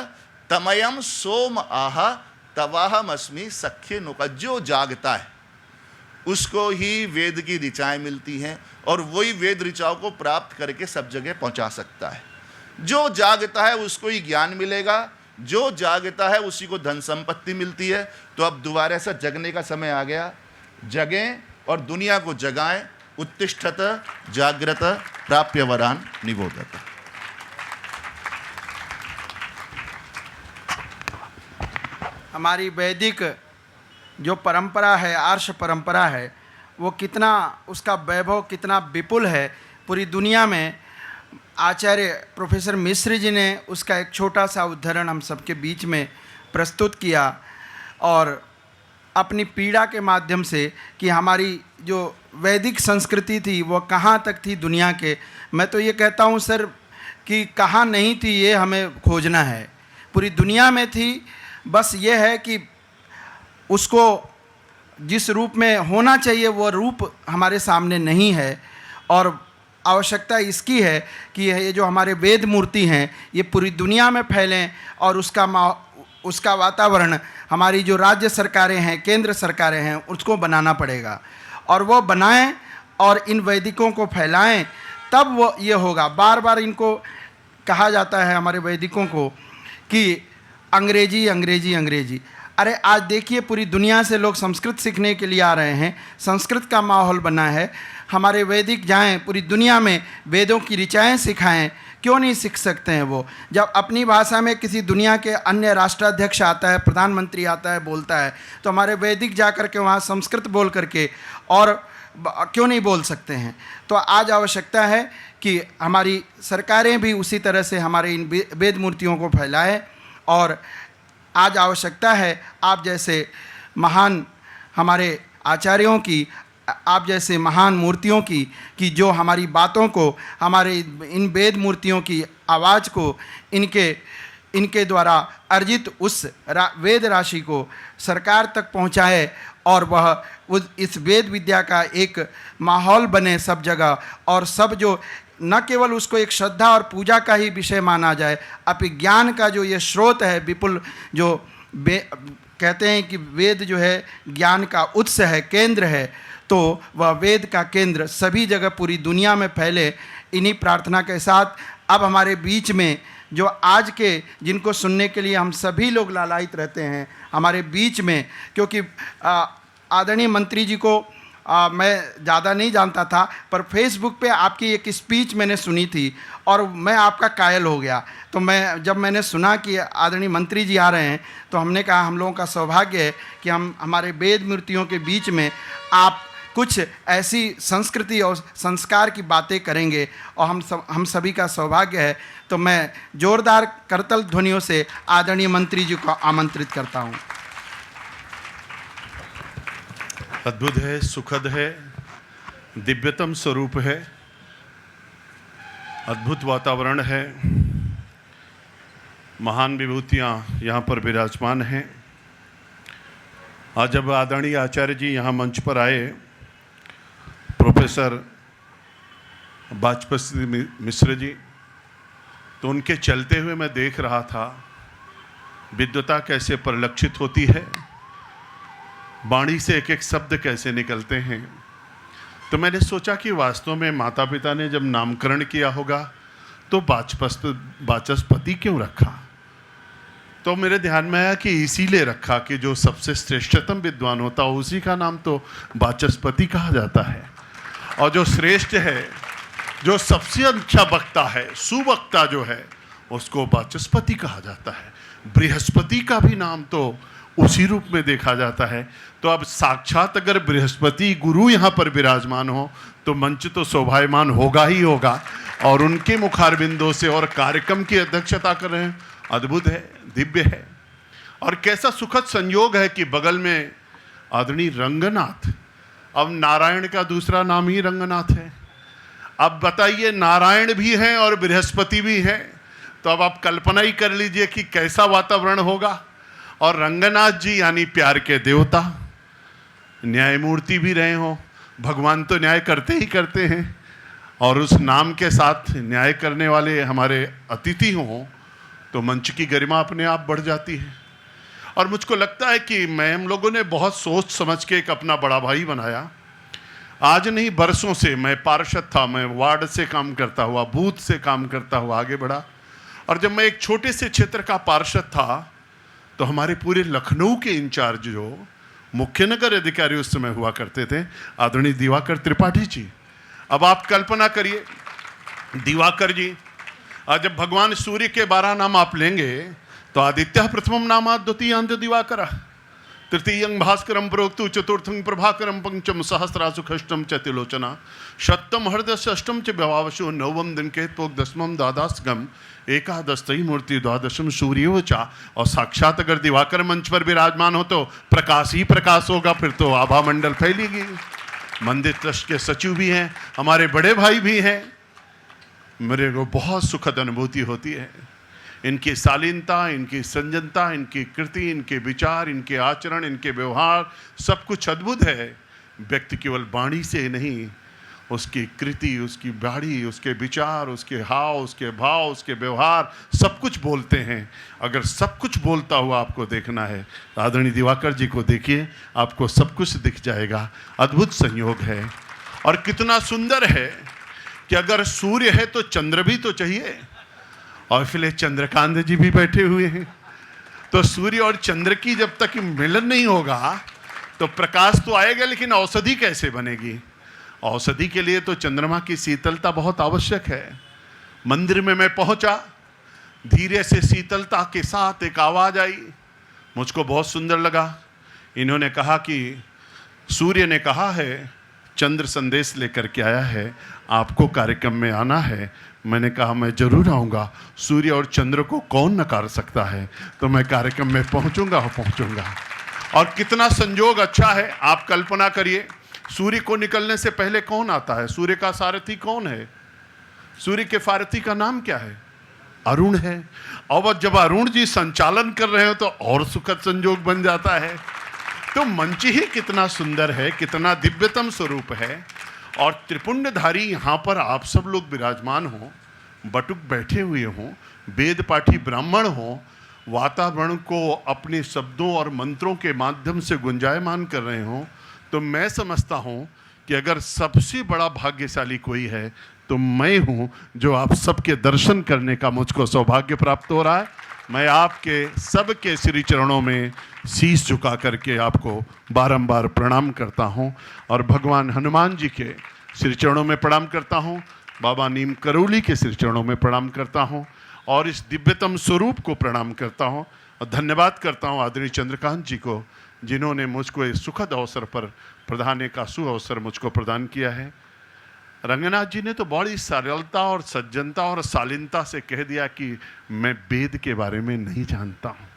तमयम सोम आह तवाहमस्मि सख्य नुका। जो जागता है उसको ही वेद की ऋचाएँ मिलती हैं और वही वेद ऋचाओं को प्राप्त करके सब जगह पहुंचा सकता है। जो जागता है उसको ही ज्ञान मिलेगा, जो जागता है उसी को धन संपत्ति मिलती है। तो अब दोबारा से जगने का समय आ गया, जगें और दुनिया को जगाएं। उत्तिष्ठत जागृत प्राप्य वरान निबोधत। हमारी वैदिक जो परंपरा है, आर्ष परंपरा है, वो कितना उसका वैभव कितना विपुल है पूरी दुनिया में। आचार्य प्रोफेसर मिश्र जी ने उसका एक छोटा सा उदाहरण हम सबके बीच में प्रस्तुत किया और अपनी पीड़ा के माध्यम से कि हमारी जो वैदिक संस्कृति थी वो कहाँ तक थी दुनिया के। मैं तो ये कहता हूँ सर कि कहाँ नहीं थी ये हमें खोजना है, पूरी दुनिया में थी। बस ये है कि उसको जिस रूप में होना चाहिए वो रूप हमारे सामने नहीं है और आवश्यकता इसकी है कि ये जो हमारे वेद मूर्ति हैं ये पूरी दुनिया में फैलें और उसका वातावरण हमारी जो राज्य सरकारें हैं, केंद्र सरकारें हैं, उसको बनाना पड़ेगा और वो बनाएं और इन वैदिकों को फैलाएं, तब वो ये होगा। बार बार इनको कहा जाता है हमारे वैदिकों को कि अंग्रेजी अंग्रेजी अंग्रेजी। अरे आज देखिए पूरी दुनिया से लोग संस्कृत सीखने के लिए आ रहे हैं, संस्कृत का माहौल बना है। हमारे वैदिक जाएं, पूरी दुनिया में वेदों की ऋचाएँ सिखाएं, क्यों नहीं सीख सकते हैं वो? जब अपनी भाषा में किसी दुनिया के अन्य राष्ट्राध्यक्ष आता है, प्रधानमंत्री आता है, बोलता है, तो हमारे वैदिक जा कर के वहाँ संस्कृत बोल करके और क्यों नहीं बोल सकते हैं? तो आज आवश्यकता है कि हमारी सरकारें भी उसी तरह से हमारे इन वेद मूर्तियों को फैलाएं और आज आवश्यकता है आप जैसे महान हमारे आचार्यों की, आप जैसे महान मूर्तियों की, कि जो हमारी बातों को, हमारे इन वेद मूर्तियों की आवाज़ को, इनके द्वारा अर्जित उस वेद राशि को सरकार तक पहुंचाए और वह इस वेद विद्या का एक माहौल बने सब जगह और सब जो न केवल उसको एक श्रद्धा और पूजा का ही विषय माना जाए, अपितु ज्ञान का जो ये स्रोत है विपुल, जो कहते हैं कि वेद जो है ज्ञान का उत्स है, केंद्र है, तो वह वेद का केंद्र सभी जगह पूरी दुनिया में फैले। इन्हीं प्रार्थना के साथ अब हमारे बीच में जो आज के जिनको सुनने के लिए हम सभी लोग लालायित रहते हैं हमारे बीच में, क्योंकि आदरणीय मंत्री जी को मैं ज़्यादा नहीं जानता था, पर फेसबुक पे आपकी एक स्पीच मैंने सुनी थी और मैं आपका कायल हो गया। तो जब मैंने सुना कि आदरणीय मंत्री जी आ रहे हैं तो हमने कहा हम लोगों का सौभाग्य है कि हम हमारे वेद मूर्तियों के बीच में आप कुछ ऐसी संस्कृति और संस्कार की बातें करेंगे और हम सभी का सौभाग्य है। तो मैं जोरदार करतल ध्वनियों से आदरणीय मंत्री जी को आमंत्रित करता हूँ। अद्भुत है, सुखद है, दिव्यतम स्वरूप है, अद्भुत वातावरण है, महान विभूतियाँ यहाँ पर विराजमान हैं। आज जब आदरणीय आचार्य जी यहाँ मंच पर आए, प्रोफेसर वाचस्पति मिश्र जी, तो उनके चलते हुए मैं देख रहा था विद्वता कैसे परिलक्षित होती है, वाणी से एक एक शब्द कैसे निकलते हैं। तो मैंने सोचा कि वास्तव में माता पिता ने जब नामकरण किया होगा तो वाचस्पति क्यों रखा? तो मेरे ध्यान में आया कि इसीलिए रखा कि जो सबसे श्रेष्ठतम विद्वान होता है उसी का नाम तो वाचस्पति कहा जाता है, और जो श्रेष्ठ है, जो सबसे अच्छा वक्ता है, सुवक्ता जो है, उसको वाचस्पति कहा जाता है। बृहस्पति का भी नाम तो उसी रूप में देखा जाता है। तो अब साक्षात अगर बृहस्पति गुरु यहाँ पर विराजमान हो तो मंच तो शोभायमान होगा ही होगा, और उनके मुखारबिंदों से और कार्यक्रम की अध्यक्षता कर रहे हैं। अद्भुत है, दिव्य है, और कैसा सुखद संयोग है कि बगल में आदरणीय रंगनाथ, अब नारायण का दूसरा नाम ही रंगनाथ है। अब बताइए, नारायण भी हैं और बृहस्पति भी हैं, तो अब आप कल्पना ही कर लीजिए कि कैसा वातावरण होगा। और रंगनाथ जी यानी प्यार के देवता, न्यायमूर्ति भी रहे हों। भगवान तो न्याय करते ही करते हैं, और उस नाम के साथ न्याय करने वाले हमारे अतिथि हों तो मंच की गरिमा अपने आप बढ़ जाती है। और मुझको लगता है कि हम लोगों ने बहुत सोच समझ के एक अपना बड़ा भाई बनाया। आज नहीं, बरसों से मैं पार्षद था, मैं वार्ड से काम करता हुआ, बूथ से काम करता हुआ आगे बढ़ा। और जब मैं एक छोटे से क्षेत्र का पार्षद था तो हमारे पूरे लखनऊ के इंचार्ज जो मुख्य नगर अधिकारी उस समय हुआ करते थे, आदरणीय दिवाकर त्रिपाठी जी। अब आप कल्पना करिए, दिवाकर जी, आज जब भगवान सूर्य के 12 नाम आप लेंगे तो आदित्य प्रथमम नामात् द्वितीयांत दिवाकर, तृतीयं भास्करम प्रोक्तु, चतुर्थं प्रभाकरम, पंचम सहस्रासु खष्टम च तिलोचना, शतम हृदय षष्टम च व्यवावशो, नवम दिनकेतपोक, दसमम द्वादशगम, एकादशतई मूर्ति, द्वादशम सूर्यो चा। और साक्षात अगर दिवाकर मंच पर विराजमान हो तो प्रकाश ही प्रकाश होगा, फिर तो आभा मंडल फैलेगी। मंदिर ट्रस्ट के सचिव भी हैं, हमारे बड़े भाई भी हैं। मेरे को बहुत सुखद अनुभूति होती है। इनकी शालीनता, इनकी संजनता, इनकी कृति, इनके विचार, इनके आचरण, इनके व्यवहार, सब कुछ अद्भुत है। व्यक्ति केवल वाणी से नहीं, उसकी कृति, उसकी बाणी, उसके विचार, उसके हाव, उसके भाव, उसके व्यवहार, सब कुछ बोलते हैं। अगर सब कुछ बोलता हुआ आपको देखना है तो आदरणीय दिवाकर जी को देखिए, आपको सब कुछ दिख जाएगा। अद्भुत संयोग है। और कितना सुंदर है कि अगर सूर्य है तो चंद्र भी तो चाहिए, और फिर चंद्रकांत जी भी बैठे हुए हैं। तो सूर्य और चंद्र की जब तक मिलन नहीं होगा तो प्रकाश तो आएगा, लेकिन औषधि कैसे बनेगी? औषधि के लिए तो चंद्रमा की शीतलता बहुत आवश्यक है। मंदिर में मैं पहुंचा, धीरे से शीतलता के साथ एक आवाज आई, मुझको बहुत सुंदर लगा। इन्होंने कहा कि सूर्य ने कहा है, चंद्र संदेश लेकर के आया है, आपको कार्यक्रम में आना है। मैंने कहा मैं जरूर आऊँगा, सूर्य और चंद्र को कौन नकार सकता है, तो मैं कार्यक्रम में पहुँचूंगा। और कितना संयोग अच्छा है, आप कल्पना करिए, सूर्य को निकलने से पहले कौन आता है? सूर्य का सारथी कौन है? सूर्य के सारथी का नाम क्या है? अरुण है। और जब अरुण जी संचालन कर रहे हो तो और सुखद संयोग बन जाता है। तो मंच ही कितना सुंदर है, कितना दिव्यतम स्वरूप है। और त्रिपुंडधारी यहाँ पर आप सब लोग विराजमान हो, बटुक बैठे हुए हों, वेद पाठी ब्राह्मण हों, वातावरण को अपने शब्दों और मंत्रों के माध्यम से गुंजायमान कर रहे हों, तो मैं समझता हूँ कि अगर सबसे बड़ा भाग्यशाली कोई है तो मैं हूँ, जो आप सबके दर्शन करने का मुझको सौभाग्य प्राप्त हो रहा है। मैं आपके सबके श्री चरणों में शीश झुका करके आपको बारंबार प्रणाम करता हूँ। और भगवान हनुमान जी के श्री चरणों में प्रणाम करता हूँ, बाबा नीम करौली के श्री चरणों में प्रणाम करता हूँ, और इस दिव्यतम स्वरूप को प्रणाम करता हूँ। और धन्यवाद करता हूँ आदरणीय चंद्रकांत जी को, जिन्होंने मुझको इस सुखद अवसर पर प्रधान का सुअवसर मुझको प्रदान किया है। रंगनाथ जी ने तो बड़ी सरलता और सज्जनता और शालीनता से कह दिया कि मैं वेद के बारे में नहीं जानता हूँ।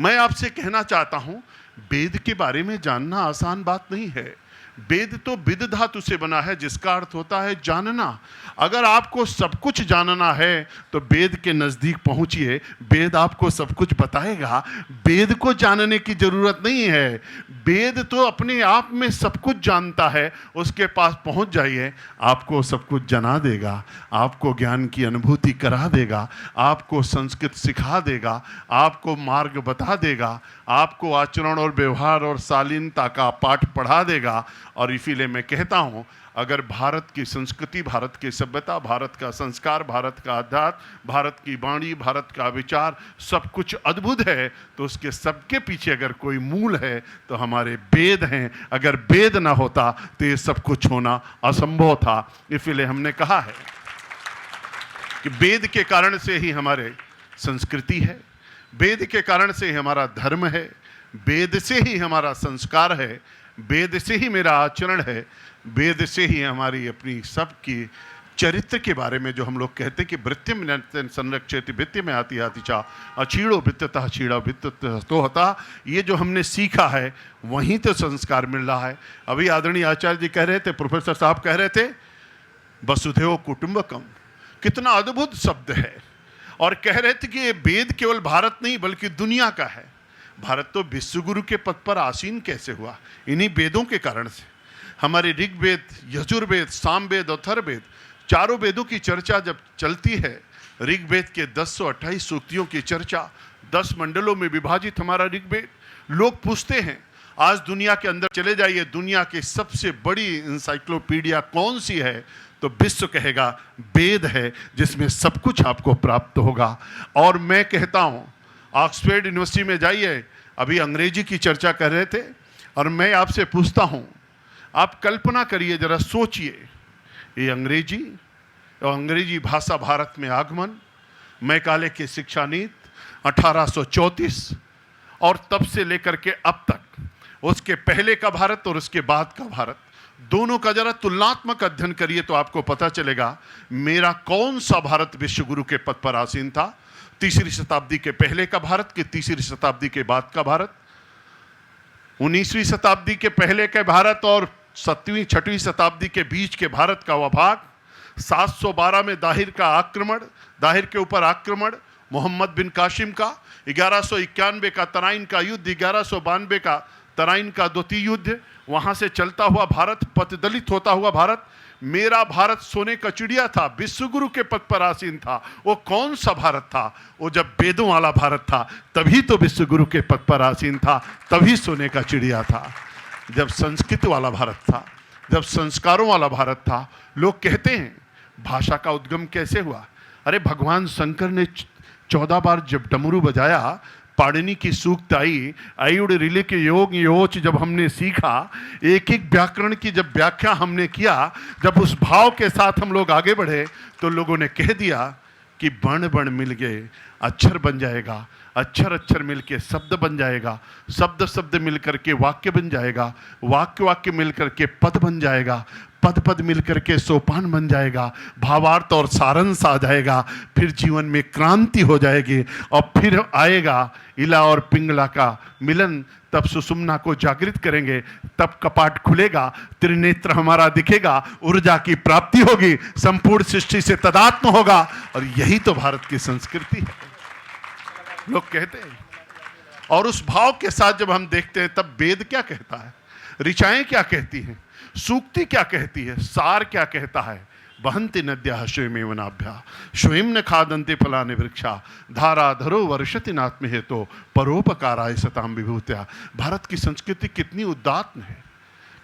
मैं आपसे कहना चाहता हूँ, वेद के बारे में जानना आसान बात नहीं है। वेद तो विद धातु से बना है, जिसका अर्थ होता है जानना। अगर आपको सब कुछ जानना है तो वेद के नज़दीक पहुंचिए, वेद आपको सब कुछ बताएगा। वेद को जानने की जरूरत नहीं है, वेद तो अपने आप में सब कुछ जानता है। उसके पास पहुंच जाइए, आपको सब कुछ जना देगा, आपको ज्ञान की अनुभूति करा देगा, आपको संस्कृत सिखा देगा, आपको मार्ग बता देगा, आपको आचरण और व्यवहार और शालीनता का पाठ पढ़ा देगा। और इसीलिए मैं कहता हूँ, अगर भारत की संस्कृति, भारत की सभ्यता, भारत का संस्कार, भारत का अध्यात्म, भारत की वाणी, भारत का विचार सब कुछ अद्भुत है, तो उसके सबके पीछे अगर कोई मूल है तो हमारे वेद हैं। अगर वेद ना होता तो ये सब कुछ होना असंभव था। इसलिए हमने कहा है कि वेद के कारण से ही हमारे संस्कृति है, वेद के कारण से ही हमारा धर्म है, वेद से ही हमारा संस्कार है, वेद से ही मेरा आचरण है, वेद से ही हमारी अपनी सबकी चरित्र के बारे में जो हम लोग कहते हैं कि वृत्तिम संरक्षित वित्त में आती आती चा अछीड़ो वित्तता छीड़ा वित्त तो होता। ये जो हमने सीखा है वहीं तो संस्कार मिल रहा है। अभी आदरणीय आचार्य जी कह रहे थे, प्रोफेसर साहब कह रहे थे, वसुधैव कुटुंबकम, कितना अद्भुत शब्द है। और कह रहे थे कि ये वेद केवल भारत नहीं बल्कि दुनिया का है। भारत तो विश्वगुरु के पद पर आसीन कैसे हुआ? इन्हीं वेदों के कारण से। हमारे ऋग्वेद, यजुर्वेद, सामवेद और अथर्ववेद, चारों वेदों की चर्चा जब चलती है ऋग्वेद के 1028 सूक्तियों की चर्चा, 10 मंडलों में विभाजित हमारा ऋग्वेद। लोग पूछते हैं, आज दुनिया के अंदर चले जाइए, दुनिया की सबसे बड़ी इंसाइक्लोपीडिया कौन सी है? तो विश्व कहेगा वेद है, जिसमें सब कुछ आपको प्राप्त होगा। और मैं कहता हूं, ऑक्सफोर्ड यूनिवर्सिटी में जाइए, अभी अंग्रेजी की चर्चा कर रहे थे, और मैं आपसे पूछता हूं, आप कल्पना करिए, जरा सोचिए, ये अंग्रेजी भाषा भारत में आगमन, मैकाले की शिक्षा नीति 1834, और तब से लेकर के अब तक, उसके पहले का भारत और उसके बाद का भारत, दोनों का जरा तुलनात्मक अध्ययन करिए तो आपको पता चलेगा मेरा कौन सा भारत विश्व गुरु के पद पर आसीन था। 3री शताब्दी के पहले का भारत कि 3री शताब्दी के बाद का भारत, 19वीं शताब्दी के पहले के भारत और 7वीं 6वीं शताब्दी के बीच के भारत का वह भाग, 712 में दाहिर के ऊपर आक्रमण, मोहम्मद बिन कासिम का, 1191 का तराइन का युद्ध, 1192 का तराइन का द्वितीय युद्ध, वहां से चलता हुआ भारत, पतदलित होता हुआ भारत। मेरा भारत सोने का चिड़िया था, विश्वगुरु के पद पर आसीन था। वो कौन सा भारत था? वो जब वेदों वाला भारत था, तभी तो विश्वगुरु के पद पर आसीन था, तभी सोने का चिड़िया था। जब संस्कृत वाला भारत था, जब संस्कारों वाला भारत था। लोग कहते हैं भाषा का उद्गम कैसे हुआ? अरे भगवान शंकर ने 14 बार जब डमरू बजाया, पाणिनि की सूक्त आई, आयुड़ रिले के योग योच जब हमने सीखा, एक एक व्याकरण की जब व्याख्या हमने किया, जब उस भाव के साथ हम लोग आगे बढ़े, तो लोगों ने कह दिया कि वर्ण मिल गए, अक्षर बन जाएगा, अक्षर मिल के शब्द बन जाएगा, शब्द मिल करके वाक्य बन जाएगा, वाक्य मिल करके पद बन जाएगा, पद मिल करके सोपान बन जाएगा, भावार्थ और सारांश आ जाएगा, फिर जीवन में क्रांति हो जाएगी, और फिर आएगा इला और पिंगला का मिलन, तब सुषुम्ना को जागृत करेंगे, तब कपाट खुलेगा, त्रिनेत्र हमारा दिखेगा, ऊर्जा की प्राप्ति होगी, संपूर्ण सृष्टि से तदात्म होगा। और यही तो भारत की संस्कृति है, लोग कहते हैं। और उस भाव के साथ जब हम देखते हैं, तब वेद क्या कहता है, ऋचाएं क्या कहती हैं, सूक्ति क्या कहती है, सार क्या कहता है? बहन्ति नद्याः स्वयमेव नाभ्याः स्वयं न खादन्ति फलानि वृक्षा धाराधरो वर्षति नात्म हेतो परोपकाराय सताम विभूत्या। भारत की संस्कृति कितनी उदात्त है,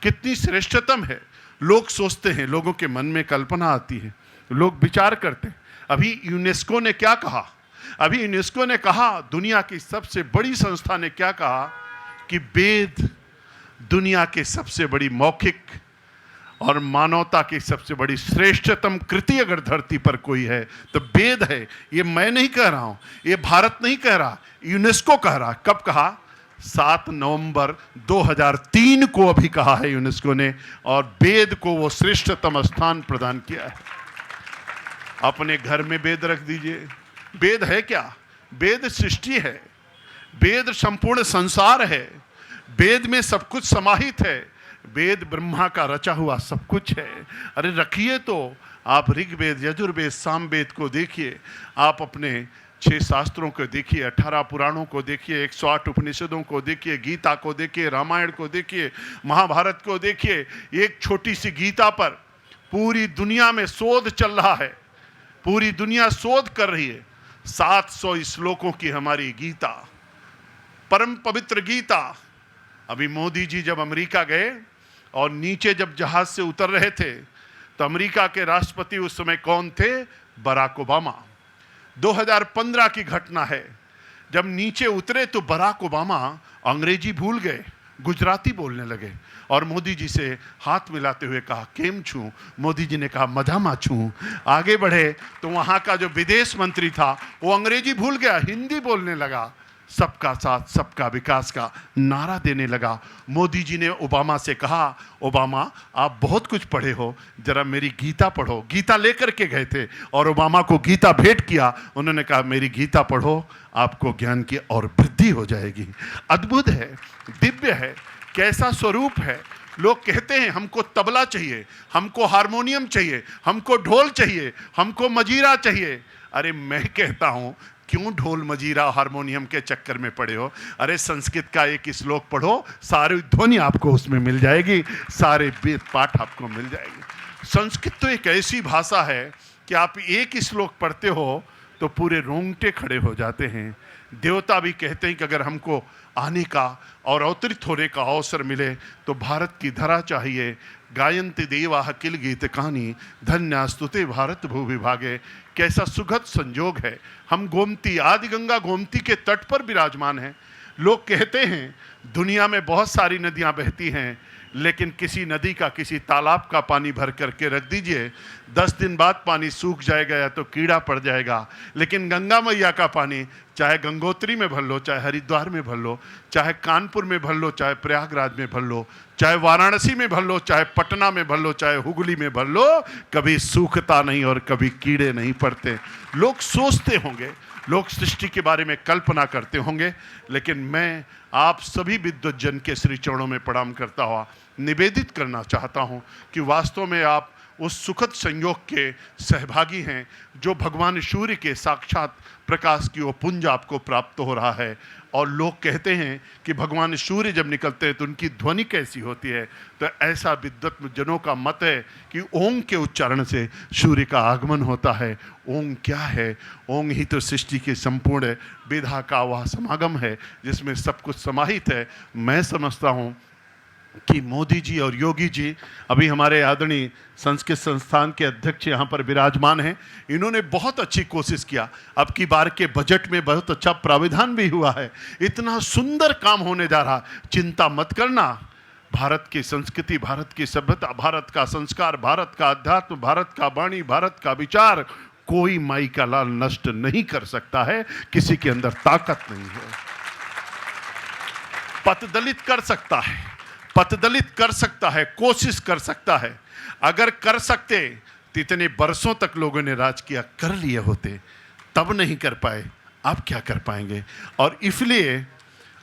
कितनी श्रेष्ठतम है। लोग सोचते हैं, लोगों के मन में कल्पना आती है, लोग विचार करते हैं। अभी यूनेस्को ने क्या कहा? अभी यूनेस्को ने कहा, दुनिया की सबसे बड़ी संस्था ने क्या कहा कि वेद दुनिया के सबसे बड़ी मौखिक और मानवता की सबसे बड़ी श्रेष्ठतम कृति अगर धरती पर कोई है तो वेद है। ये मैं नहीं कह रहा हूं, ये भारत नहीं कह रहा, यूनेस्को कह रहा। कब कहा? 7 नवंबर 2003 को अभी कहा है यूनेस्को ने, और वेद को वो श्रेष्ठतम स्थान प्रदान किया है। अपने घर में वेद रख दीजिए। वेद है क्या? वेद सृष्टि है, वेद संपूर्ण संसार है, वेद में सब कुछ समाहित है, वेद ब्रह्मा का रचा हुआ सब कुछ है। अरे रखिए तो आप ऋग्वेद, यजुर्वेद, सामवेद को देखिए, आप अपने 6 शास्त्रों को देखिए, 18 पुराणों को देखिए, 108 उपनिषदों को देखिए, गीता को देखिए, रामायण को देखिए, महाभारत को देखिए। एक छोटी सी गीता पर पूरी दुनिया में शोध चल रहा है, पूरी दुनिया शोध कर रही है। 700 श्लोकों की हमारी गीता, परम पवित्र गीता। अभी मोदी जी जब अमेरिका गए और नीचे जब जहाज से उतर रहे थे, तो अमेरिका के राष्ट्रपति उस समय कौन थे? Barack Obama. 2015 की घटना है। जब नीचे उतरे तो बराक ओबामा अंग्रेजी भूल गए, गुजराती बोलने लगे, और मोदी जी से हाथ मिलाते हुए कहा, केम छू? मोदी जी ने कहा, मजामा छू। आगे बढ़े तो वहां का जो विदेश मंत्री था वो अंग्रेजी भूल गया, हिंदी बोलने लगा, सबका साथ सबका विकास का नारा देने लगा। मोदी जी ने ओबामा से कहा, ओबामा आप बहुत कुछ पढ़े हो, जरा मेरी गीता पढ़ो। गीता लेकर के गए थे और ओबामा को गीता भेंट किया। उन्होंने कहा, मेरी गीता पढ़ो, आपको ज्ञान की और वृद्धि हो जाएगी। अद्भुत है, दिव्य है, कैसा स्वरूप है। लोग कहते हैं हमको तबला चाहिए, हमको हारमोनियम चाहिए, हमको ढोल चाहिए, हमको मजीरा चाहिए। अरे मैं कहता हूं, क्यों ढोल मजीरा हारमोनियम के चक्कर में पड़े हो? अरे संस्कृत का एक श्लोक पढ़ो, सारी ध्वनि आपको उसमें मिल जाएगी, सारे वेद पाठ आपको मिल जाएगी। संस्कृत तो एक ऐसी भाषा है कि आप एक श्लोक पढ़ते हो तो पूरे रोंगटे खड़े हो जाते हैं। देवता भी कहते हैं कि अगर हमको आने का और अवतरित होने का अवसर मिले तो भारत की धरा चाहिए। गायन्ति देवा किल गीत कहानी धन्यास्तुते भारत भूविभागे। कैसा सुखद संजोग है, हम गोमती, आदि गंगा गोमती के तट पर विराजमान हैं। लोग कहते हैं दुनिया में बहुत सारी नदियां बहती हैं, लेकिन किसी नदी का, किसी तालाब का पानी भर करके रख दीजिए, 10 दिन बाद पानी सूख जाएगा या तो कीड़ा पड़ जाएगा। लेकिन गंगा मैया का पानी चाहे गंगोत्री में भर लो, चाहे हरिद्वार में भर लो, चाहे कानपुर में भर लो, चाहे प्रयागराज में भर लो, चाहे वाराणसी में भर लो, चाहे पटना में भर लो, चाहे हुगली में भर लो, कभी सूखता नहीं और कभी कीड़े नहीं पड़ते। लोग सोचते होंगे, लोग सृष्टि के बारे में कल्पना करते होंगे, लेकिन मैं आप सभी विद्वत जन के श्री चरणों में प्रणाम करता हुआ निवेदित करना चाहता हूं कि वास्तव में आप उस सुखद संयोग के सहभागी हैं जो भगवान सूर्य के साक्षात प्रकाश की वो पुंज आपको प्राप्त हो रहा है। और लोग कहते हैं कि भगवान सूर्य जब निकलते हैं तो उनकी ध्वनि कैसी होती है, तो ऐसा विद्वत जनों का मत है कि ओम के उच्चारण से सूर्य का आगमन होता है। ओम क्या है? ओम ही तो सृष्टि के संपूर्ण विधा का वह समागम है जिसमें सब कुछ समाहित है। मैं समझता हूँ कि मोदी जी और योगी जी, अभी हमारे आदरणीय संस्कृत संस्थान के अध्यक्ष यहाँ पर विराजमान हैं, इन्होंने बहुत अच्छी कोशिश किया। अब की बार के बजट में बहुत अच्छा प्राविधान भी हुआ है। इतना सुंदर काम होने जा रहा, चिंता मत करना। भारत की संस्कृति, भारत की सभ्यता, भारत का संस्कार, भारत का अध्यात्म, भारत का वाणी, भारत का विचार कोई माई का लाल नष्ट नहीं कर सकता है। किसी के अंदर ताकत नहीं है। पतदलित कर सकता है, पतदलित कर सकता है, कोशिश कर सकता है। अगर कर सकते तो इतने बरसों तक लोगों ने राज किया, कर लिए होते, तब नहीं कर पाए, अब क्या कर पाएंगे। और इसलिए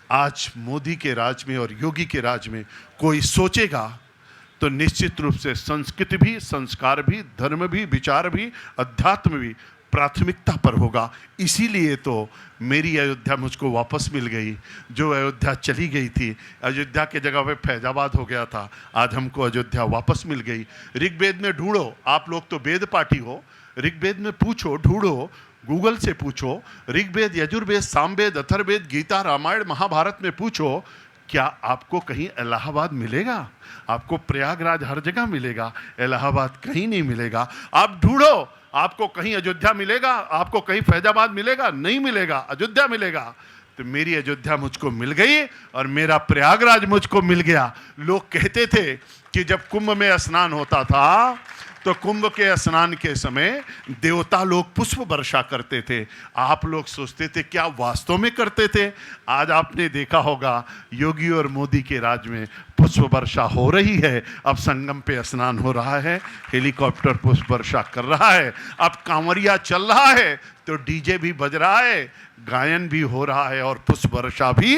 आज मोदी के राज में और योगी के राज में कोई सोचेगा तो निश्चित रूप से संस्कृति भी, संस्कार भी, धर्म भी, विचार भी, अध्यात्म भी प्राथमिकता पर होगा। इसीलिए तो मेरी अयोध्या मुझको वापस मिल गई। जो अयोध्या चली गई थी, अयोध्या के जगह पे फैजाबाद हो गया था, आज हमको अयोध्या वापस मिल गई। ऋग्वेद में ढूंढो, आप लोग तो वेद पाठी हो, ऋग्वेद में पूछो, ढूंढो, गूगल से पूछो, ऋग्वेद, यजुर्वेद, सामवेद, अथर्ववेद, गीता, रामायण, महाभारत में पूछो, क्या आपको कहीं इलाहाबाद मिलेगा? आपको प्रयागराज हर जगह मिलेगा, इलाहाबाद कहीं नहीं मिलेगा। आप ढूंढो, आपको कहीं अयोध्या मिलेगा? आपको कहीं फैजाबाद मिलेगा? नहीं मिलेगा, अयोध्या मिलेगा। तो मेरी अयोध्या मुझको मिल गई और मेरा प्रयागराज मुझको मिल गया। लोग कहते थे कि जब कुंभ में स्नान होता था तो कुंभ के स्नान के समय देवता लोग पुष्प वर्षा करते थे। आप लोग सोचते थे क्या वास्तव में करते थे? आज आपने देखा होगा योगी और मोदी के राज में पुष्प वर्षा हो रही है। अब संगम पे स्नान हो रहा है, हेलीकॉप्टर पुष्प वर्षा कर रहा है, अब कांवरिया चल रहा है तो डीजे भी बज रहा है, गायन भी हो रहा है और पुष्प वर्षा भी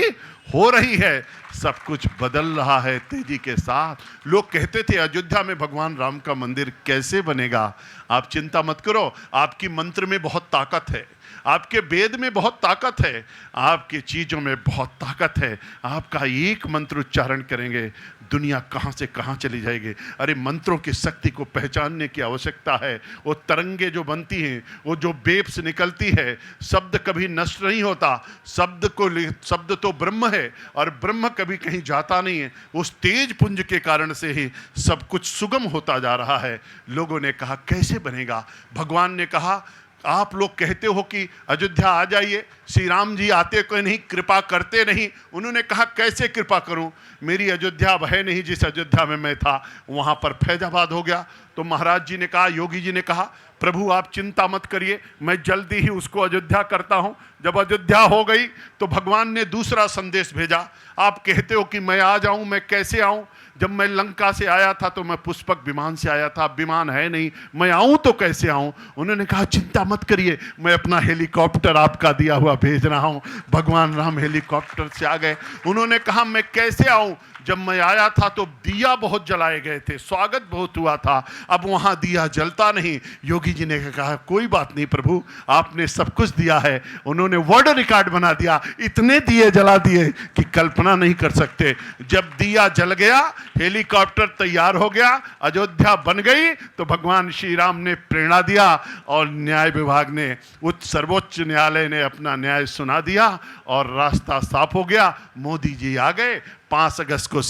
हो रही है। सब कुछ बदल रहा है तेजी के साथ। लोग कहते थे अयोध्या में भगवान राम का मंदिर कैसे बनेगा? आप चिंता मत करो, आपकी मंत्र में बहुत ताकत है, आपके वेद में बहुत ताकत है, आपकी चीज़ों में बहुत ताकत है। आपका एक मंत्र उच्चारण करेंगे, दुनिया कहाँ से कहाँ चली जाएगी। अरे मंत्रों की शक्ति को पहचानने की आवश्यकता है। वो तरंगे जो बनती हैं, वो जो वेव्स निकलती है, शब्द कभी नष्ट नहीं होता। शब्द तो ब्रह्म है और ब्रह्म कभी कहीं जाता नहीं है। उस तेज पुंज के कारण से ही सब कुछ सुगम होता जा रहा है। लोगों ने कहा कैसे बनेगा? भगवान ने कहा आप लोग कहते हो कि अयोध्या आ जाइए, श्री राम जी आते कोई नहीं, कृपा करते नहीं। उन्होंने कहा कैसे कृपा करूं? मेरी अयोध्या अब है नहीं, जिस अयोध्या में मैं था वहां पर फैजाबाद हो गया। तो महाराज जी ने कहा, योगी जी ने कहा, प्रभु आप चिंता मत करिए, मैं जल्दी ही उसको अयोध्या करता हूं। जब अयोध्या हो गई तो भगवान ने दूसरा संदेश भेजा। आप कहते हो कि मैं आ जाऊं, मैं कैसे आऊं? जब मैं लंका से आया था तो मैं पुष्पक विमान से आया था, विमान है नहीं, मैं आऊं तो कैसे आऊं? उन्होंने कहा चिंता मत करिए, मैं अपना हेलीकॉप्टर आपका दिया हुआ भेज रहा हूं। भगवान राम हेलीकॉप्टर से आ गए। उन्होंने कहा मैं कैसे आऊं? जब मैं आया था तो दिया बहुत जलाए गए थे, स्वागत बहुत हुआ था, अब वहां दिया जलता नहीं। योगी जी ने कहा कोई बात नहीं प्रभु, आपने सब कुछ दिया है। उन्होंने उन्होंने वर्ल्ड रिकॉर्ड बना दिया। इतने दिए जला दिए कि कल्पना नहीं कर सकते। जब दिया जल गया, हेलीकॉप्टर तैयार हो गया, अयोध्या बन गई, तो भगवान श्री राम ने प्रेरणा दिया और न्याय विभाग ने, सर्वोच्च न्यायालय ने अपना न्याय सुना दिया और रास्ता साफ हो गया। मोदी जी आ गए, 5 अगस्त को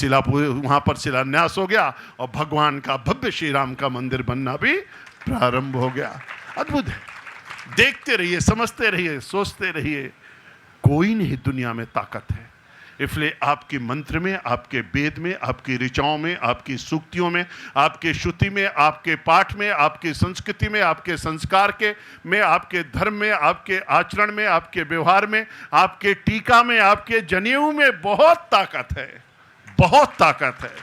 वहां पर शिलान्यास हो गया और भगवान का भव्य श्री राम का मंदिर बनना भी प्रारंभ हो गया। अद्भुत है। देखते रहिए, समझते रहिए, सोचते रहिए, कोई नहीं दुनिया में ताकत है। इसलिए आपके मंत्र में, आपके वेद में, आपकी ऋचाओं में, आपकी सूक्तियों में, आपके श्रुति में, आपके पाठ में, आपकी संस्कृति में, आपके संस्कार में, आपके धर्म में, आपके आचरण में, आपके व्यवहार में, आपके टीका में, आपके जनेऊ में बहुत ताकत है, बहुत ताकत है।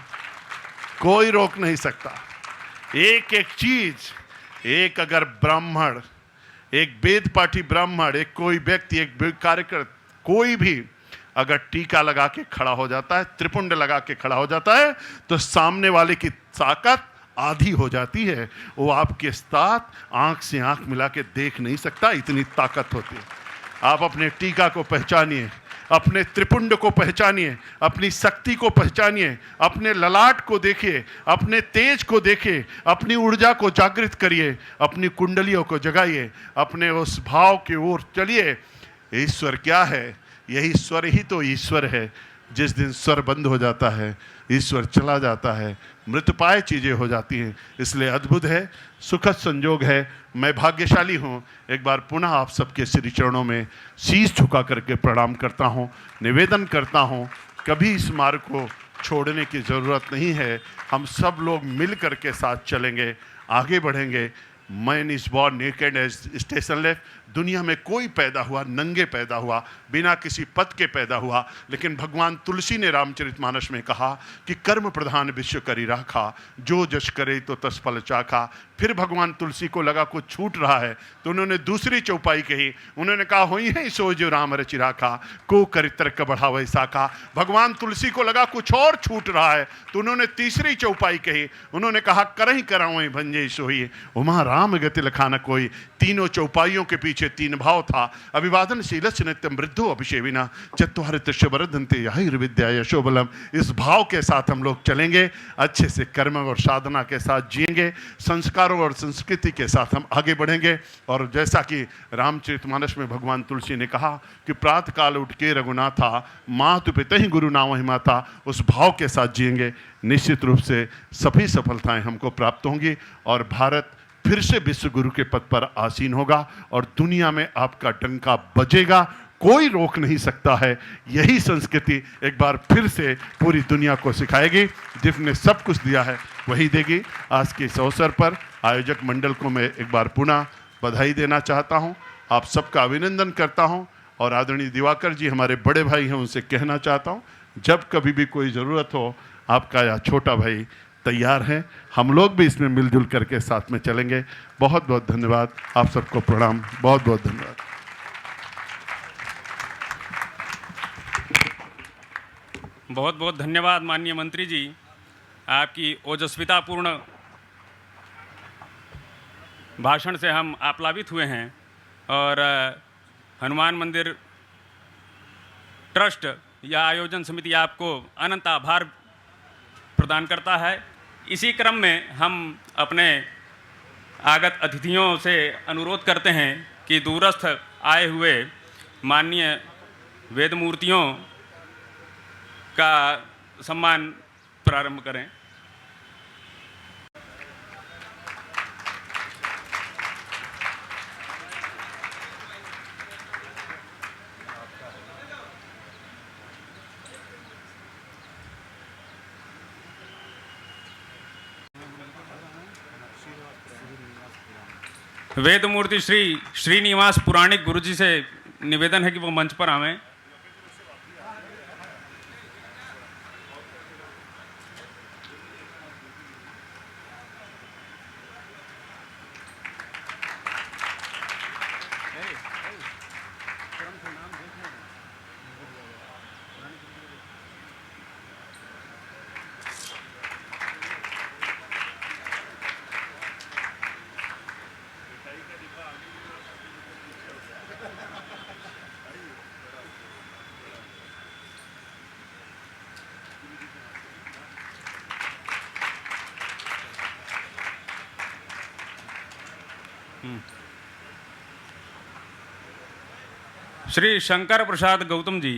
कोई रोक नहीं सकता। एक एक चीज, एक अगर ब्राह्मण, एक वेद पाठी ब्राह्मण, एक कोई व्यक्ति, एक कार्यकर्ता, कोई भी अगर टीका लगा के खड़ा हो जाता है, त्रिपुंड लगा के खड़ा हो जाता है, तो सामने वाले की ताकत आधी हो जाती है। वो आपके साथ आंख से आंख मिला के देख नहीं सकता, इतनी ताकत होती है। आप अपने टीका को पहचानिए, अपने त्रिपुंड को पहचानिए, अपनी शक्ति को पहचानिए, अपने ललाट को देखिए, अपने तेज को देखिए, अपनी ऊर्जा को जागृत करिए, अपनी कुंडलियों को जगाइए, अपने उस भाव की ओर चलिए। ईश्वर क्या है? यही स्वर ही तो ईश्वर है। जिस दिन स्वर बंद हो जाता है, ईश्वर चला जाता है, मृतपाय चीज़ें हो जाती हैं। इसलिए अद्भुत है, सुखद संजोग है। मैं भाग्यशाली हूँ। एक बार पुनः आप सबके श्री चरणों में शीश झुका करके प्रणाम करता हूँ, निवेदन करता हूँ, कभी इस मार्ग को छोड़ने की ज़रूरत नहीं है। हम सब लोग मिल करके साथ चलेंगे, आगे बढ़ेंगे। Man is born naked as station left. दुनिया में कोई पैदा हुआ नंगे पैदा हुआ, बिना किसी पद के पैदा हुआ, लेकिन भगवान तुलसी ने रामचरितमानस में कहा कि कर्म प्रधान विश्व करी राखा, जो जश करे तो तस फल चाखा। फिर भगवान तुलसी को लगा कुछ छूट रहा है, तो उन्होंने दूसरी चौपाई कही। उन्होंने कहा होई है सो जो राम रचि राखा, को कर तर्क बढ़ावे साखा। भगवान तुलसी को लगा कुछ और छूट रहा है, तो उन्होंने तीसरी चौपाई कही। उन्होंने कहा करही करावे भंजे सोई, उमा राम गति लखाना कोई। तीनों चौपाइयों के पीछे 3 भाव था। अभिवादन शीलच नित्यम वृद्धो अभिषेविना चत्वारित शबरदंते आयुर्विद्या यशोबलम। इस भाव के साथ हम लोग चलेंगे, अच्छे से कर्म और साधना के साथ जिएंगे, संस्कारों और संस्कृति के साथ हम आगे बढ़ेंगे। और जैसा कि रामचरितमानस में भगवान तुलसी ने कहा कि प्रातः काल उठ के रघुनाथा, मातु पिता ही गुरु नाम ही माता, उस भाव के साथ जिएंगे, निश्चित रूप से सभी सफलताएं हमको प्राप्त होंगी और भारत फिर से विश्व गुरु के पद पर आसीन होगा और दुनिया में आपका डंका बजेगा, कोई रोक नहीं सकता है। यही संस्कृति एक बार फिर से पूरी दुनिया को सिखाएगी। जिसने सब कुछ दिया है वही देगी। आज के इस अवसर पर आयोजक मंडल को मैं एक बार पुनः बधाई देना चाहता हूं, आप सबका अभिनंदन करता हूं और आदरणीय दिवाकर जी हमारे बड़े भाई हैं, उनसे कहना चाहता हूं जब कभी भी कोई ज़रूरत हो, आपका यह छोटा भाई तैयार है। हम लोग भी इसमें मिलजुल करके साथ में चलेंगे। बहुत बहुत धन्यवाद, आप सबको प्रणाम, बहुत बहुत धन्यवाद। बहुत बहुत धन्यवाद माननीय मंत्री जी, आपकी ओजस्वितापूर्ण भाषण से हम आप्लावित हुए हैं और हनुमान मंदिर ट्रस्ट या आयोजन समिति आपको अनंत आभार प्रदान करता है। इसी क्रम में हम अपने आगत अतिथियों से अनुरोध करते हैं कि दूरस्थ आए हुए माननीय वेद मूर्तियों का सम्मान प्रारंभ करें। वेद मूर्ति श्री श्रीनिवास पुराणिक गुरुजी से निवेदन है कि वो मंच पर आवें। श्री शंकर प्रसाद गौतम जी।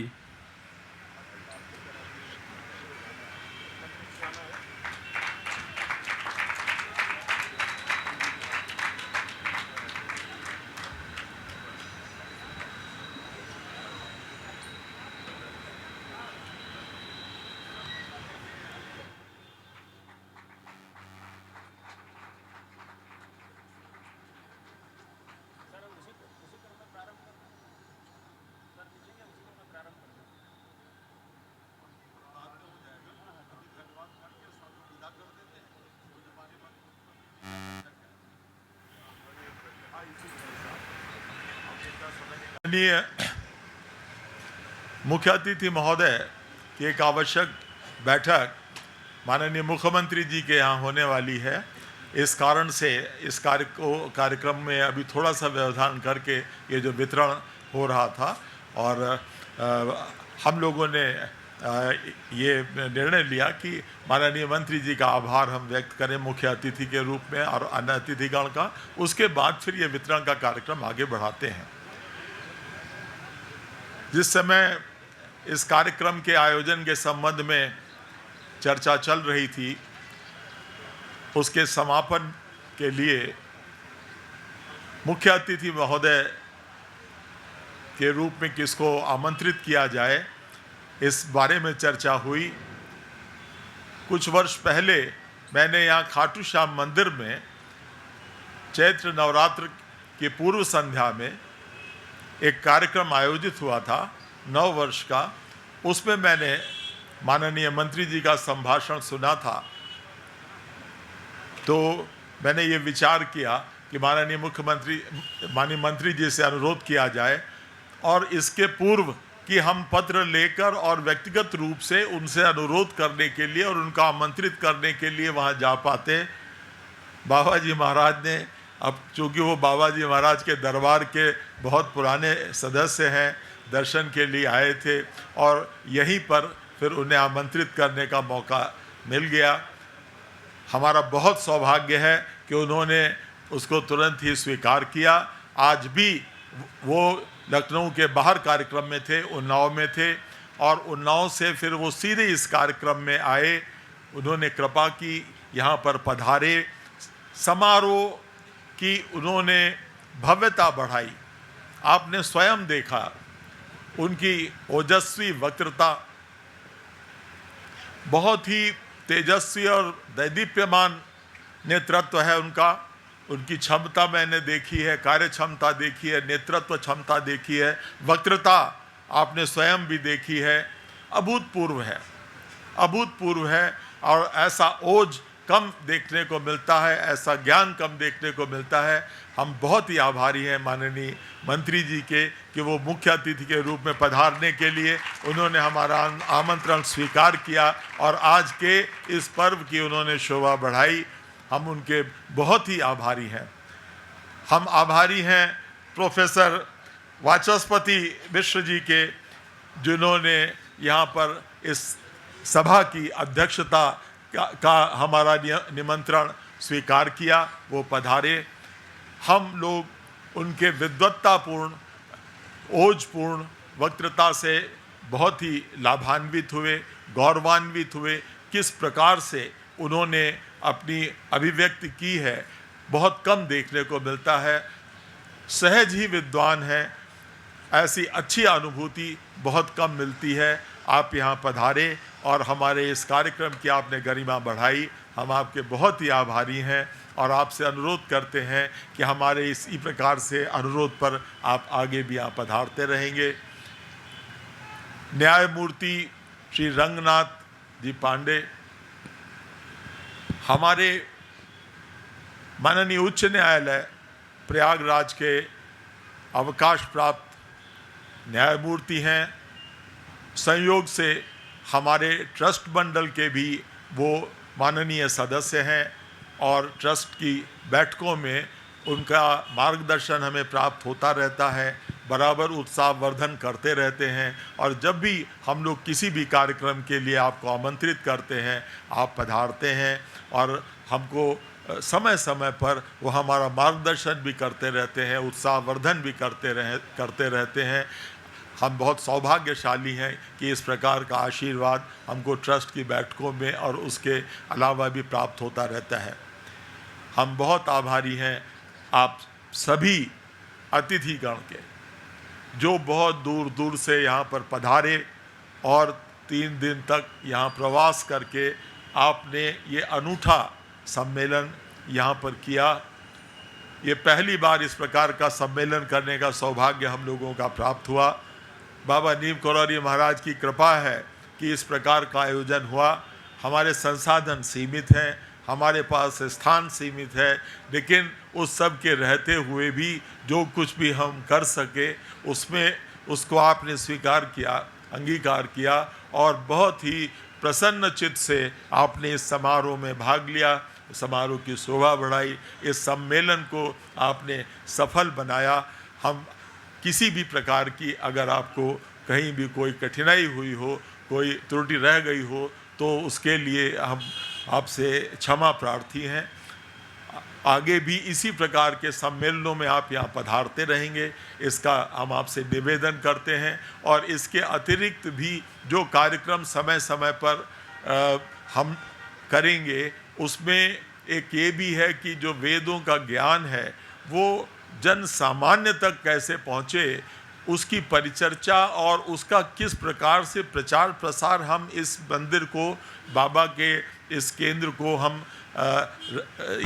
माननीय मुख्य अतिथि महोदय की एक आवश्यक बैठक माननीय मुख्यमंत्री जी के यहाँ होने वाली है। इस कारण से इस कार्यक्रम में अभी थोड़ा सा व्यवधान करके ये जो वितरण हो रहा था और हम लोगों ने ये निर्णय लिया कि माननीय मंत्री जी का आभार हम व्यक्त करें मुख्य अतिथि के रूप में और अन्य अतिथिगण का। उसके बाद फिर ये वितरण का कार्यक्रम आगे बढ़ाते हैं। जिस समय इस कार्यक्रम के आयोजन के संबंध में चर्चा चल रही थी, उसके समापन के लिए मुख्य अतिथि महोदय के रूप में किसको आमंत्रित किया जाए, इस बारे में चर्चा हुई। कुछ वर्ष पहले मैंने यहाँ खाटू श्याम मंदिर में चैत्र नवरात्र की पूर्व संध्या में एक कार्यक्रम आयोजित हुआ था 9 वर्ष का। उसमें मैंने माननीय मंत्री जी का संभाषण सुना था। तो मैंने ये विचार किया कि माननीय मंत्री जी से अनुरोध किया जाए और इसके पूर्व कि हम पत्र लेकर और व्यक्तिगत रूप से उनसे अनुरोध करने के लिए और उनका आमंत्रित करने के लिए वहाँ जा पाते। बाबा जी महाराज ने, अब चूँकि वो बाबा जी महाराज के दरबार के बहुत पुराने सदस्य हैं, दर्शन के लिए आए थे और यहीं पर फिर उन्हें आमंत्रित करने का मौका मिल गया। हमारा बहुत सौभाग्य है कि उन्होंने उसको तुरंत ही स्वीकार किया। आज भी वो लखनऊ के बाहर कार्यक्रम में थे, उन्नाव में थे और उन्नाव से फिर वो सीधे इस कार्यक्रम में आए। उन्होंने कृपा की, यहाँ पर पधारे, समारोह की उन्होंने भव्यता बढ़ाई। आपने स्वयं देखा उनकी ओजस्वी वक्तृता, बहुत ही तेजस्वी और दैदीप्यमान नेतृत्व है उनका। उनकी क्षमता मैंने देखी है, कार्य क्षमता देखी है, नेतृत्व क्षमता देखी है, वक्तृता आपने स्वयं भी देखी है। अभूतपूर्व है, अभूतपूर्व है। और ऐसा ओज कम देखने को मिलता है, ऐसा ज्ञान कम देखने को मिलता है। हम बहुत ही आभारी हैं माननीय मंत्री जी के कि वो मुख्य अतिथि के रूप में पधारने के लिए उन्होंने हमारा आमंत्रण स्वीकार किया और आज के इस पर्व की उन्होंने शोभा बढ़ाई। हम उनके बहुत ही आभारी हैं। हम आभारी हैं प्रोफेसर वाचस्पति मिश्र जी के, जिन्होंने यहाँ पर इस सभा की अध्यक्षता का हमारा निमंत्रण स्वीकार किया, वो पधारे। हम लोग उनके विद्वत्तापूर्ण, ओजपूर्ण वक्तृता से बहुत ही लाभान्वित हुए, गौरवान्वित हुए। किस प्रकार से उन्होंने अपनी अभिव्यक्ति की है, बहुत कम देखने को मिलता है। सहज ही विद्वान है, ऐसी अच्छी अनुभूति बहुत कम मिलती है। आप यहाँ पधारे और हमारे इस कार्यक्रम की आपने गरिमा बढ़ाई। हम आपके बहुत ही आभारी हैं और आपसे अनुरोध करते हैं कि हमारे इसी प्रकार से अनुरोध पर आप आगे भी यहाँ पधारते रहेंगे। न्यायमूर्ति श्री रंगनाथ जी पांडे, हमारे माननीय उच्च न्यायालय प्रयागराज के अवकाश प्राप्त न्यायमूर्ति हैं। संयोग से हमारे ट्रस्ट मंडल के भी वो माननीय सदस्य हैं और ट्रस्ट की बैठकों में उनका मार्गदर्शन हमें प्राप्त होता रहता है, बराबर उत्साहवर्धन करते रहते हैं। और जब भी हम लोग किसी भी कार्यक्रम के लिए आपको आमंत्रित करते हैं, आप पधारते हैं और हमको समय समय पर वो हमारा मार्गदर्शन भी करते रहते हैं, उत्साहवर्धन भी करते रहते हैं। हम बहुत सौभाग्यशाली हैं कि इस प्रकार का आशीर्वाद हमको ट्रस्ट की बैठकों में और उसके अलावा भी प्राप्त होता रहता है। हम बहुत आभारी हैं आप सभी अतिथिगण के, जो बहुत दूर दूर से यहाँ पर पधारे और 3 दिन तक यहाँ प्रवास करके आपने ये अनूठा सम्मेलन यहाँ पर किया। ये पहली बार इस प्रकार का सम्मेलन करने का सौभाग्य हम लोगों का प्राप्त हुआ। बाबा नीम करोली महाराज की कृपा है कि इस प्रकार का आयोजन हुआ। हमारे संसाधन सीमित हैं, हमारे पास स्थान सीमित है, लेकिन उस सब के रहते हुए भी जो कुछ भी हम कर सके उसको आपने स्वीकार किया, अंगीकार किया और बहुत ही प्रसन्न चित्त से आपने इस समारोह में भाग लिया, समारोह की शोभा बढ़ाई, इस सम्मेलन को आपने सफल बनाया। हम किसी भी प्रकार की अगर आपको कहीं भी कोई कठिनाई हुई हो, कोई त्रुटि रह गई हो, तो उसके लिए हम आपसे क्षमा प्रार्थी हैं। आगे भी इसी प्रकार के सम्मेलनों में आप यहाँ पधारते रहेंगे, इसका हम आपसे निवेदन करते हैं। और इसके अतिरिक्त भी जो कार्यक्रम समय समय पर हम करेंगे, उसमें एक ये भी है कि जो वेदों का ज्ञान है वो जन सामान्य तक कैसे पहुँचे, उसकी परिचर्चा और उसका किस प्रकार से प्रचार प्रसार हम इस मंदिर को, बाबा के इस केंद्र को हम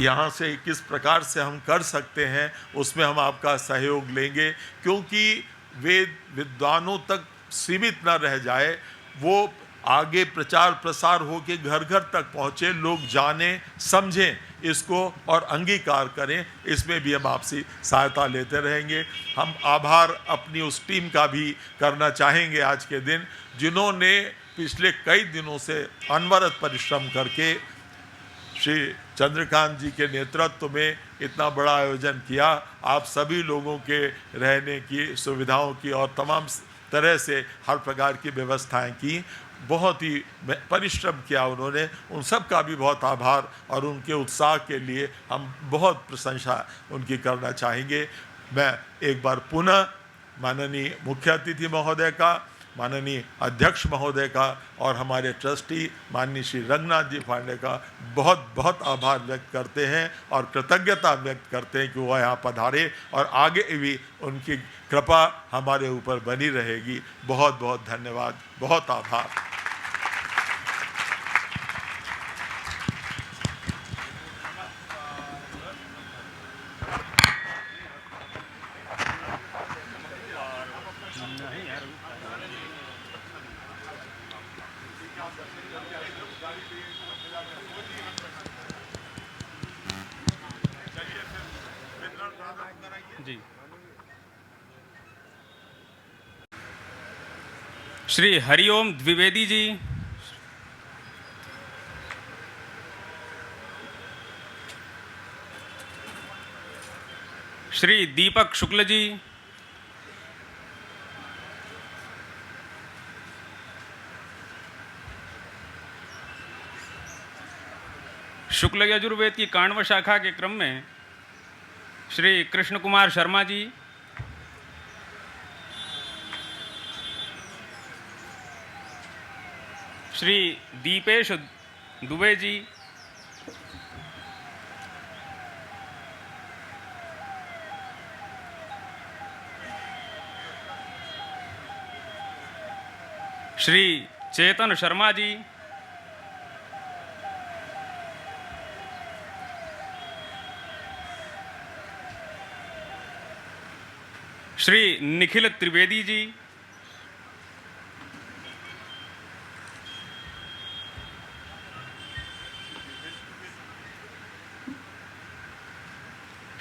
यहाँ से किस प्रकार से हम कर सकते हैं, उसमें हम आपका सहयोग लेंगे। क्योंकि वेद विद्वानों तक सीमित न रह जाए, वो आगे प्रचार प्रसार हो के घर घर तक पहुँचे, लोग जाने समझें इसको और अंगीकार करें, इसमें भी हम आपसे सहायता लेते रहेंगे। हम आभार अपनी उस टीम का भी करना चाहेंगे आज के दिन, जिन्होंने पिछले कई दिनों से अनवरत परिश्रम करके श्री चंद्रकांत जी के नेतृत्व में इतना बड़ा आयोजन किया। आप सभी लोगों के रहने की सुविधाओं की और तमाम तरह से हर प्रकार की व्यवस्थाएं की, बहुत ही परिश्रम किया उन्होंने। उन सब का भी बहुत आभार और उनके उत्साह के लिए हम बहुत प्रशंसा उनकी करना चाहेंगे। मैं एक बार पुनः माननीय मुख्य अतिथि महोदय का, माननीय अध्यक्ष महोदय का और हमारे ट्रस्टी माननीय श्री रंगनाथ जी पांडे का बहुत बहुत आभार व्यक्त करते हैं और कृतज्ञता व्यक्त करते हैं कि वो यहाँ पधारे और आगे भी उनकी कृपा हमारे ऊपर बनी रहेगी। बहुत बहुत धन्यवाद, बहुत आभार। जी, श्री हरिओम द्विवेदी जी, श्री दीपक शुक्ल जी, शुक्ल यजुर्वेद की काण्व शाखा के क्रम में श्री कृष्ण कुमार शर्मा जी, श्री दीपेश दुबे जी, श्री चेतन शर्मा जी, श्री निखिल त्रिवेदी जी,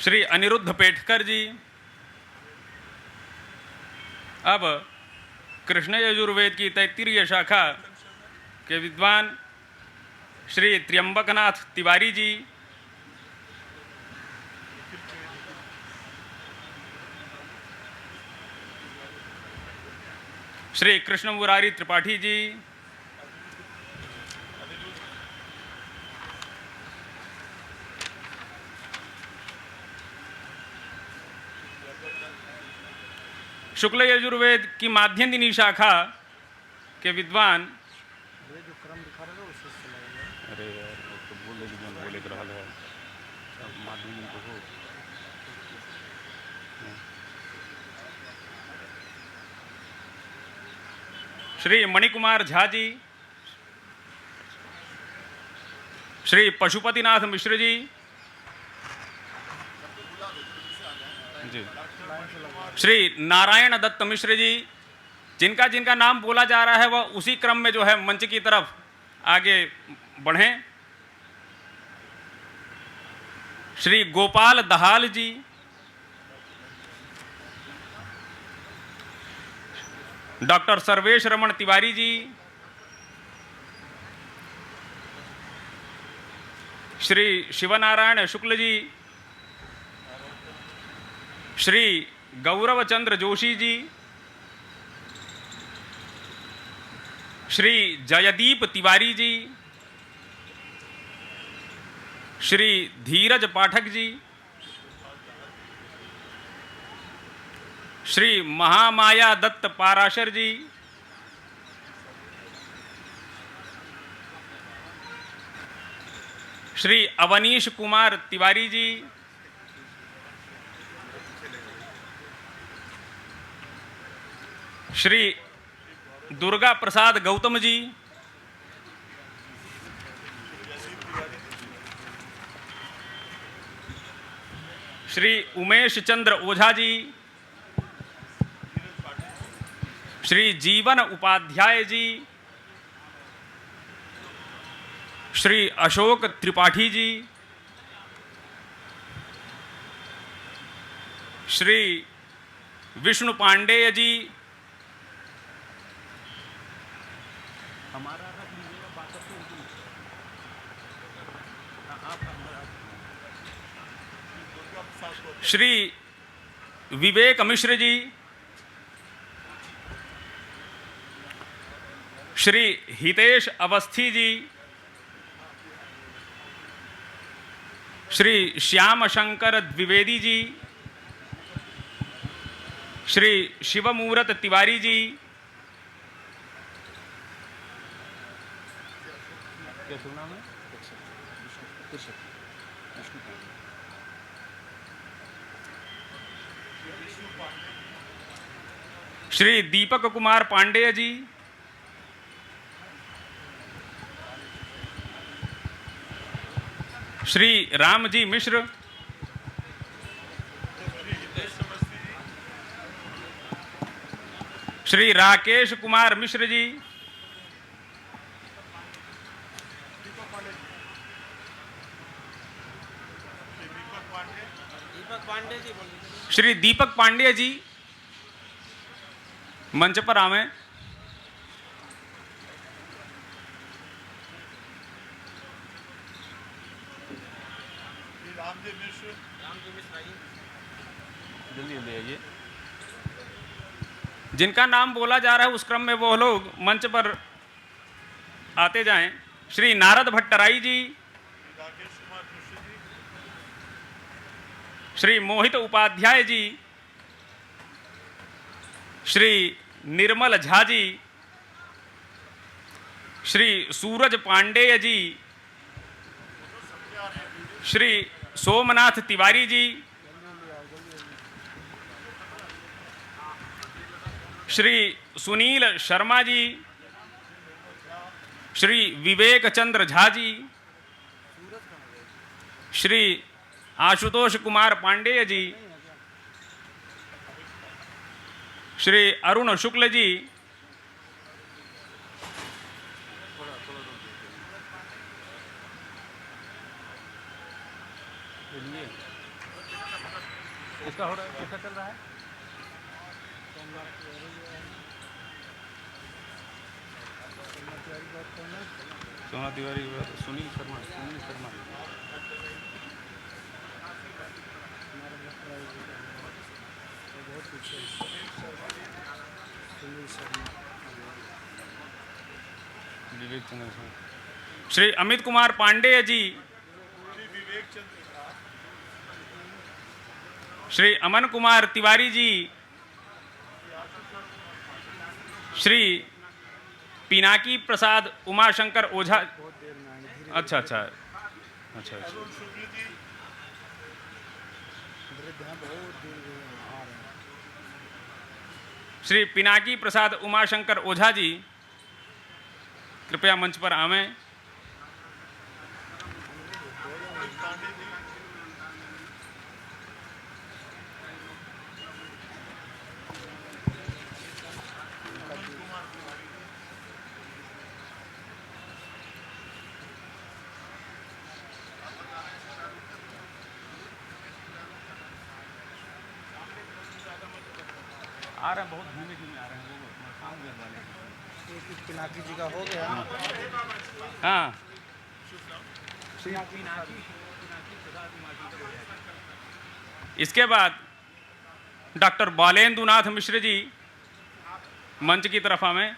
श्री अनिरुद्ध पेटकर जी। अब कृष्ण यजुर्वेद की 33वीं शाखा के विद्वान श्री त्र्यंबकनाथ तिवारी जी, श्री कृष्ण मुरारी त्रिपाठी जी, शुक्ल यजुर्वेद की माध्यन्दिनी शाखा के विद्वान श्री मणिकुमार झा जी, श्री पशुपतिनाथ मिश्र जी, श्री नारायण दत्त मिश्र जी, जिनका जिनका नाम बोला जा रहा है वह उसी क्रम में जो है मंच की तरफ आगे बढ़ें। श्री गोपाल दहाल जी, डॉक्टर सर्वेश रमन तिवारी जी, श्री शिवनारायण शुक्ल जी, श्री गौरव चंद्र जोशी जी, श्री जयदीप तिवारी जी, श्री धीरज पाठक जी, श्री महामाया दत्त पाराशर जी, श्री अवनीश कुमार तिवारी जी, श्री दुर्गा प्रसाद गौतम जी, श्री उमेश चंद्र ओझा जी, श्री जीवन उपाध्याय जी, श्री अशोक त्रिपाठी जी, श्री विष्णु पांडेय जी, श्री विवेक मिश्र जी, श्री हितेश अवस्थी जी, श्री श्याम शंकर द्विवेदी जी, श्री शिवमूर्त तिवारी जी, श्री दीपक कुमार पांडेय जी, श्री रामजी मिश्र, श्री राकेश कुमार मिश्र जी, श्री दीपक पांडे जी मंच पर आवें। जल्दी जल्दी आइए। जिनका नाम बोला जा रहा है उस क्रम में वो लोग मंच पर आते जाएं। श्री नारद भट्टराई जी, श्री मोहित उपाध्याय जी, श्री निर्मल झा जी, श्री सूरज पांडेय जी, श्री सोमनाथ तिवारी जी, श्री सुनील शर्मा जी, श्री विवेक चंद्र झा जी, श्री आशुतोष कुमार पांडेय जी, श्री अरुण शुक्ल जी, इसका हो रहा है, कैसा चल रहा है? सोमनाथ तिवारी, सुनील शर्मा, विवेक चंद्र, श्री अमित कुमार पांडेय जी, श्री अमन कुमार तिवारी जी, श्री पिनाकी प्रसाद उमाशंकर ओझा। अच्छा अच्छा अच्छा अच्छा। श्री पिनाकी प्रसाद उमाशंकर ओझा जी कृपया मंच पर आवें। आ रहे हैं, बहुत धीमे धीमे आ रहे हैं वो सामने वाले। पिनाकी जी का हो गया। हाँ, इसके बाद डॉक्टर बालेंद्रनाथ मिश्र जी मंच की तरफ आवें।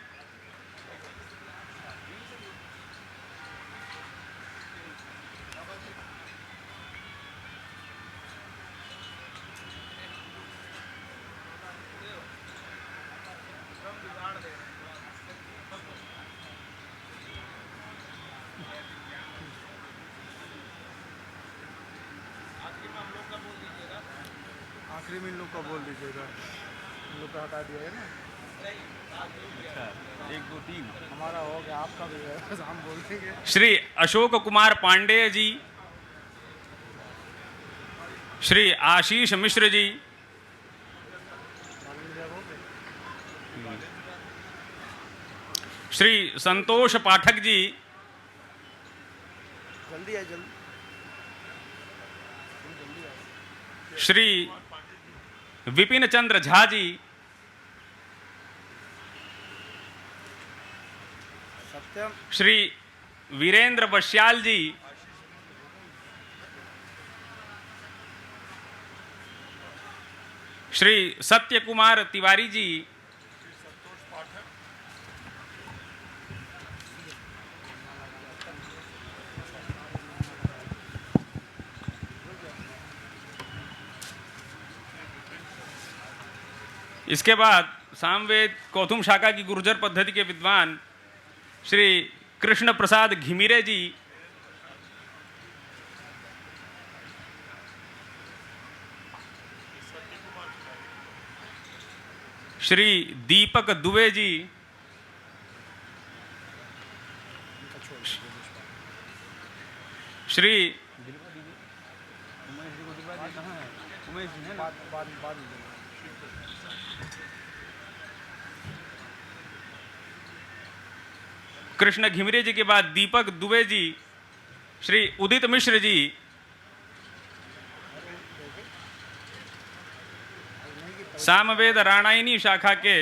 आखिरी में इन लोग का बोल दीजिएगा, इन लोग का हटा दिया है ना। अच्छा, 1 2 3 हमारा हो गया, आपका भी है, हम बोल देंगे। श्री अशोक कुमार पांडेय जी, श्री आशीष मिश्र जी, श्री संतोष पाठक जी, जल्दी आए जल्दी। श्री विपिन चंद्र झा जी, सत्यम, श्री वीरेंद्र बश्याल जी, श्री सत्य कुमार तिवारी जी, इसके बाद सामवेद कौथुम शाखा की गुर्जर पद्धति के विद्वान श्री कृष्ण प्रसाद घिमिरे जी, श्री दीपक दुबे जी, श्री कृष्ण घिमिरे जी के बाद दीपक दुबे जी, श्री उदित मिश्र जी, सामवेद राणायनी शाखा के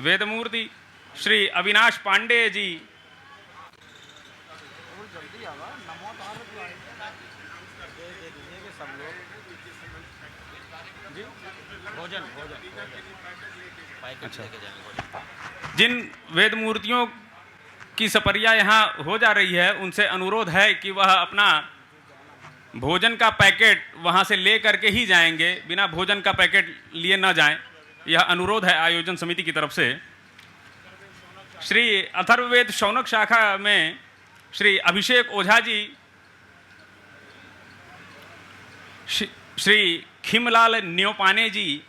वेदमूर्ति श्री अविनाश पांडे जी, अच्छा, जिन वेद मूर्तियों की सपरिया यहाँ हो जा रही है उनसे अनुरोध है कि वह अपना भोजन का पैकेट वहाँ से ले करके ही जाएंगे, बिना भोजन का पैकेट लिए न जाएं। यह अनुरोध है आयोजन समिति की तरफ से। श्री अथर्ववेद शौनक शाखा में श्री अभिषेक ओझा जी, श्री खिमलाल न्योपाने जी,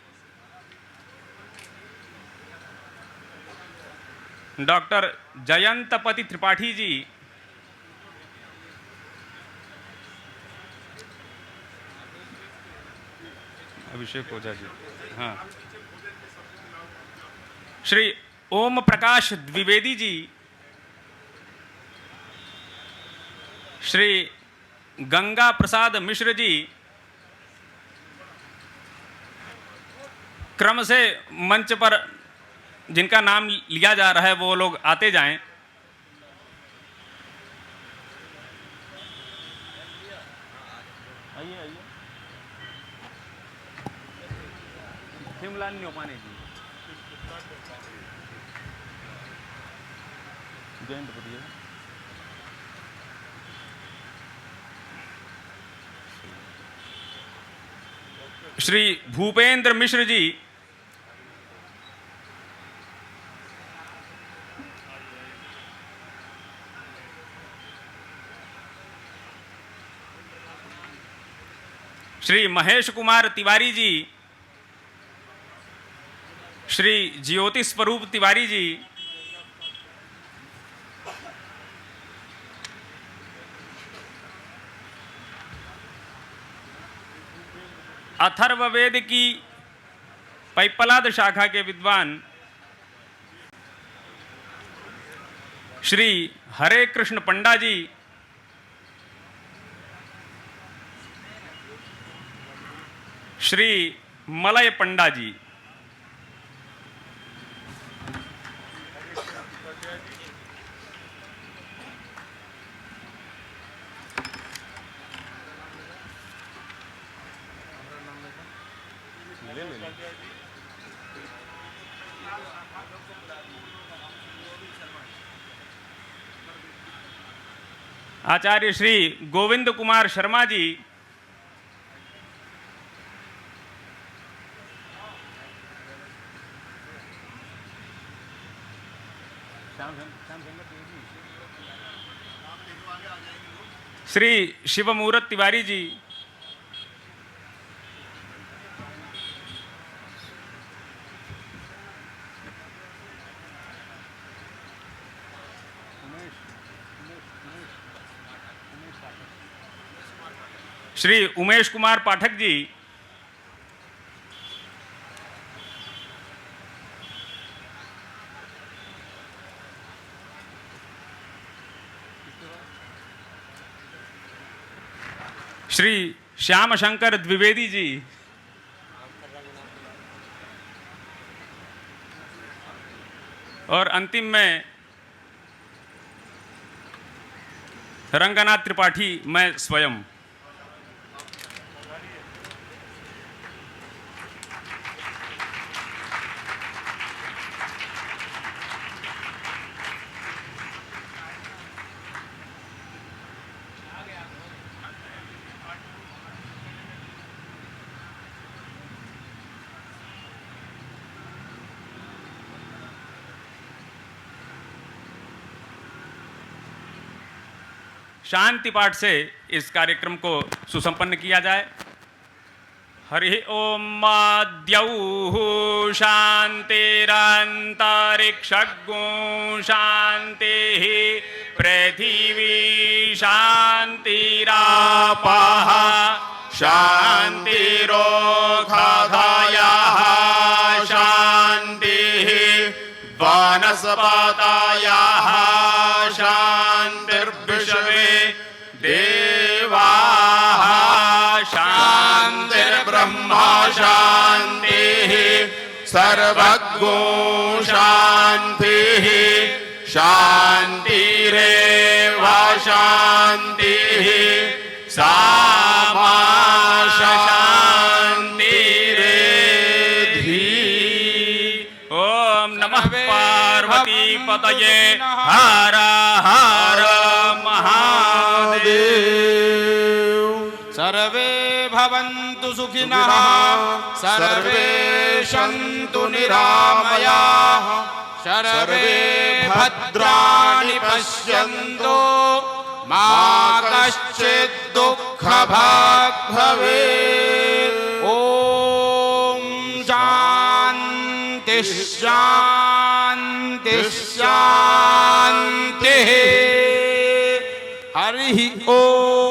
डॉक्टर जयंतपति त्रिपाठी जी, अभिषेक ओझा जी, हाँ, श्री ओम प्रकाश द्विवेदी जी, श्री गंगा प्रसाद मिश्र जी, क्रम से मंच पर जिनका नाम लिया जा रहा है वो लोग आते जाएं। आइए आइए। खिमलाल न्योपाने जी, जयंत पटिया, श्री भूपेंद्र मिश्र जी, श्री महेश कुमार तिवारी जी, श्री ज्योति स्वरूप तिवारी जी, अथर्ववेद की पैपलाद शाखा के विद्वान श्री हरे कृष्ण पंडा जी, श्री मलय पंडा जी, आचार्य श्री गोविंद कुमार शर्मा जी, श्री शिवमूर्त तिवारी जी, श्री उमेश कुमार पाठक जी, श्री श्याम शंकर द्विवेदी जी, और अंतिम में रंगनाथ त्रिपाठी, मैं स्वयं। शांति पाठ से इस कार्यक्रम को सुसंपन्न किया जाए। हरि ओम माद्यौः शांतिरंतरिक्षगो शांतिः पृथिवी शांतिरापः शांतिरोषधयः शांतिः वनस्पतयः शांतिर्विश्वे देवाः शांतिर्ब्रह्मा शांतिः सर्वज्ञो शांतिः शांतिरेव शांतिः सामा शांतिरेधि। ओम नमः पार्वती पतये हर हर महादेव। सर्वे भवन्तु सुखिनः, सर्वे सन्तु निरामयाः, सर्वे भद्राणि पश्यन्तु, मा कश्चित् दुःखभाग् भवेत्। ॐ शान्ति शान्ति शान्तिः। हरि ओम।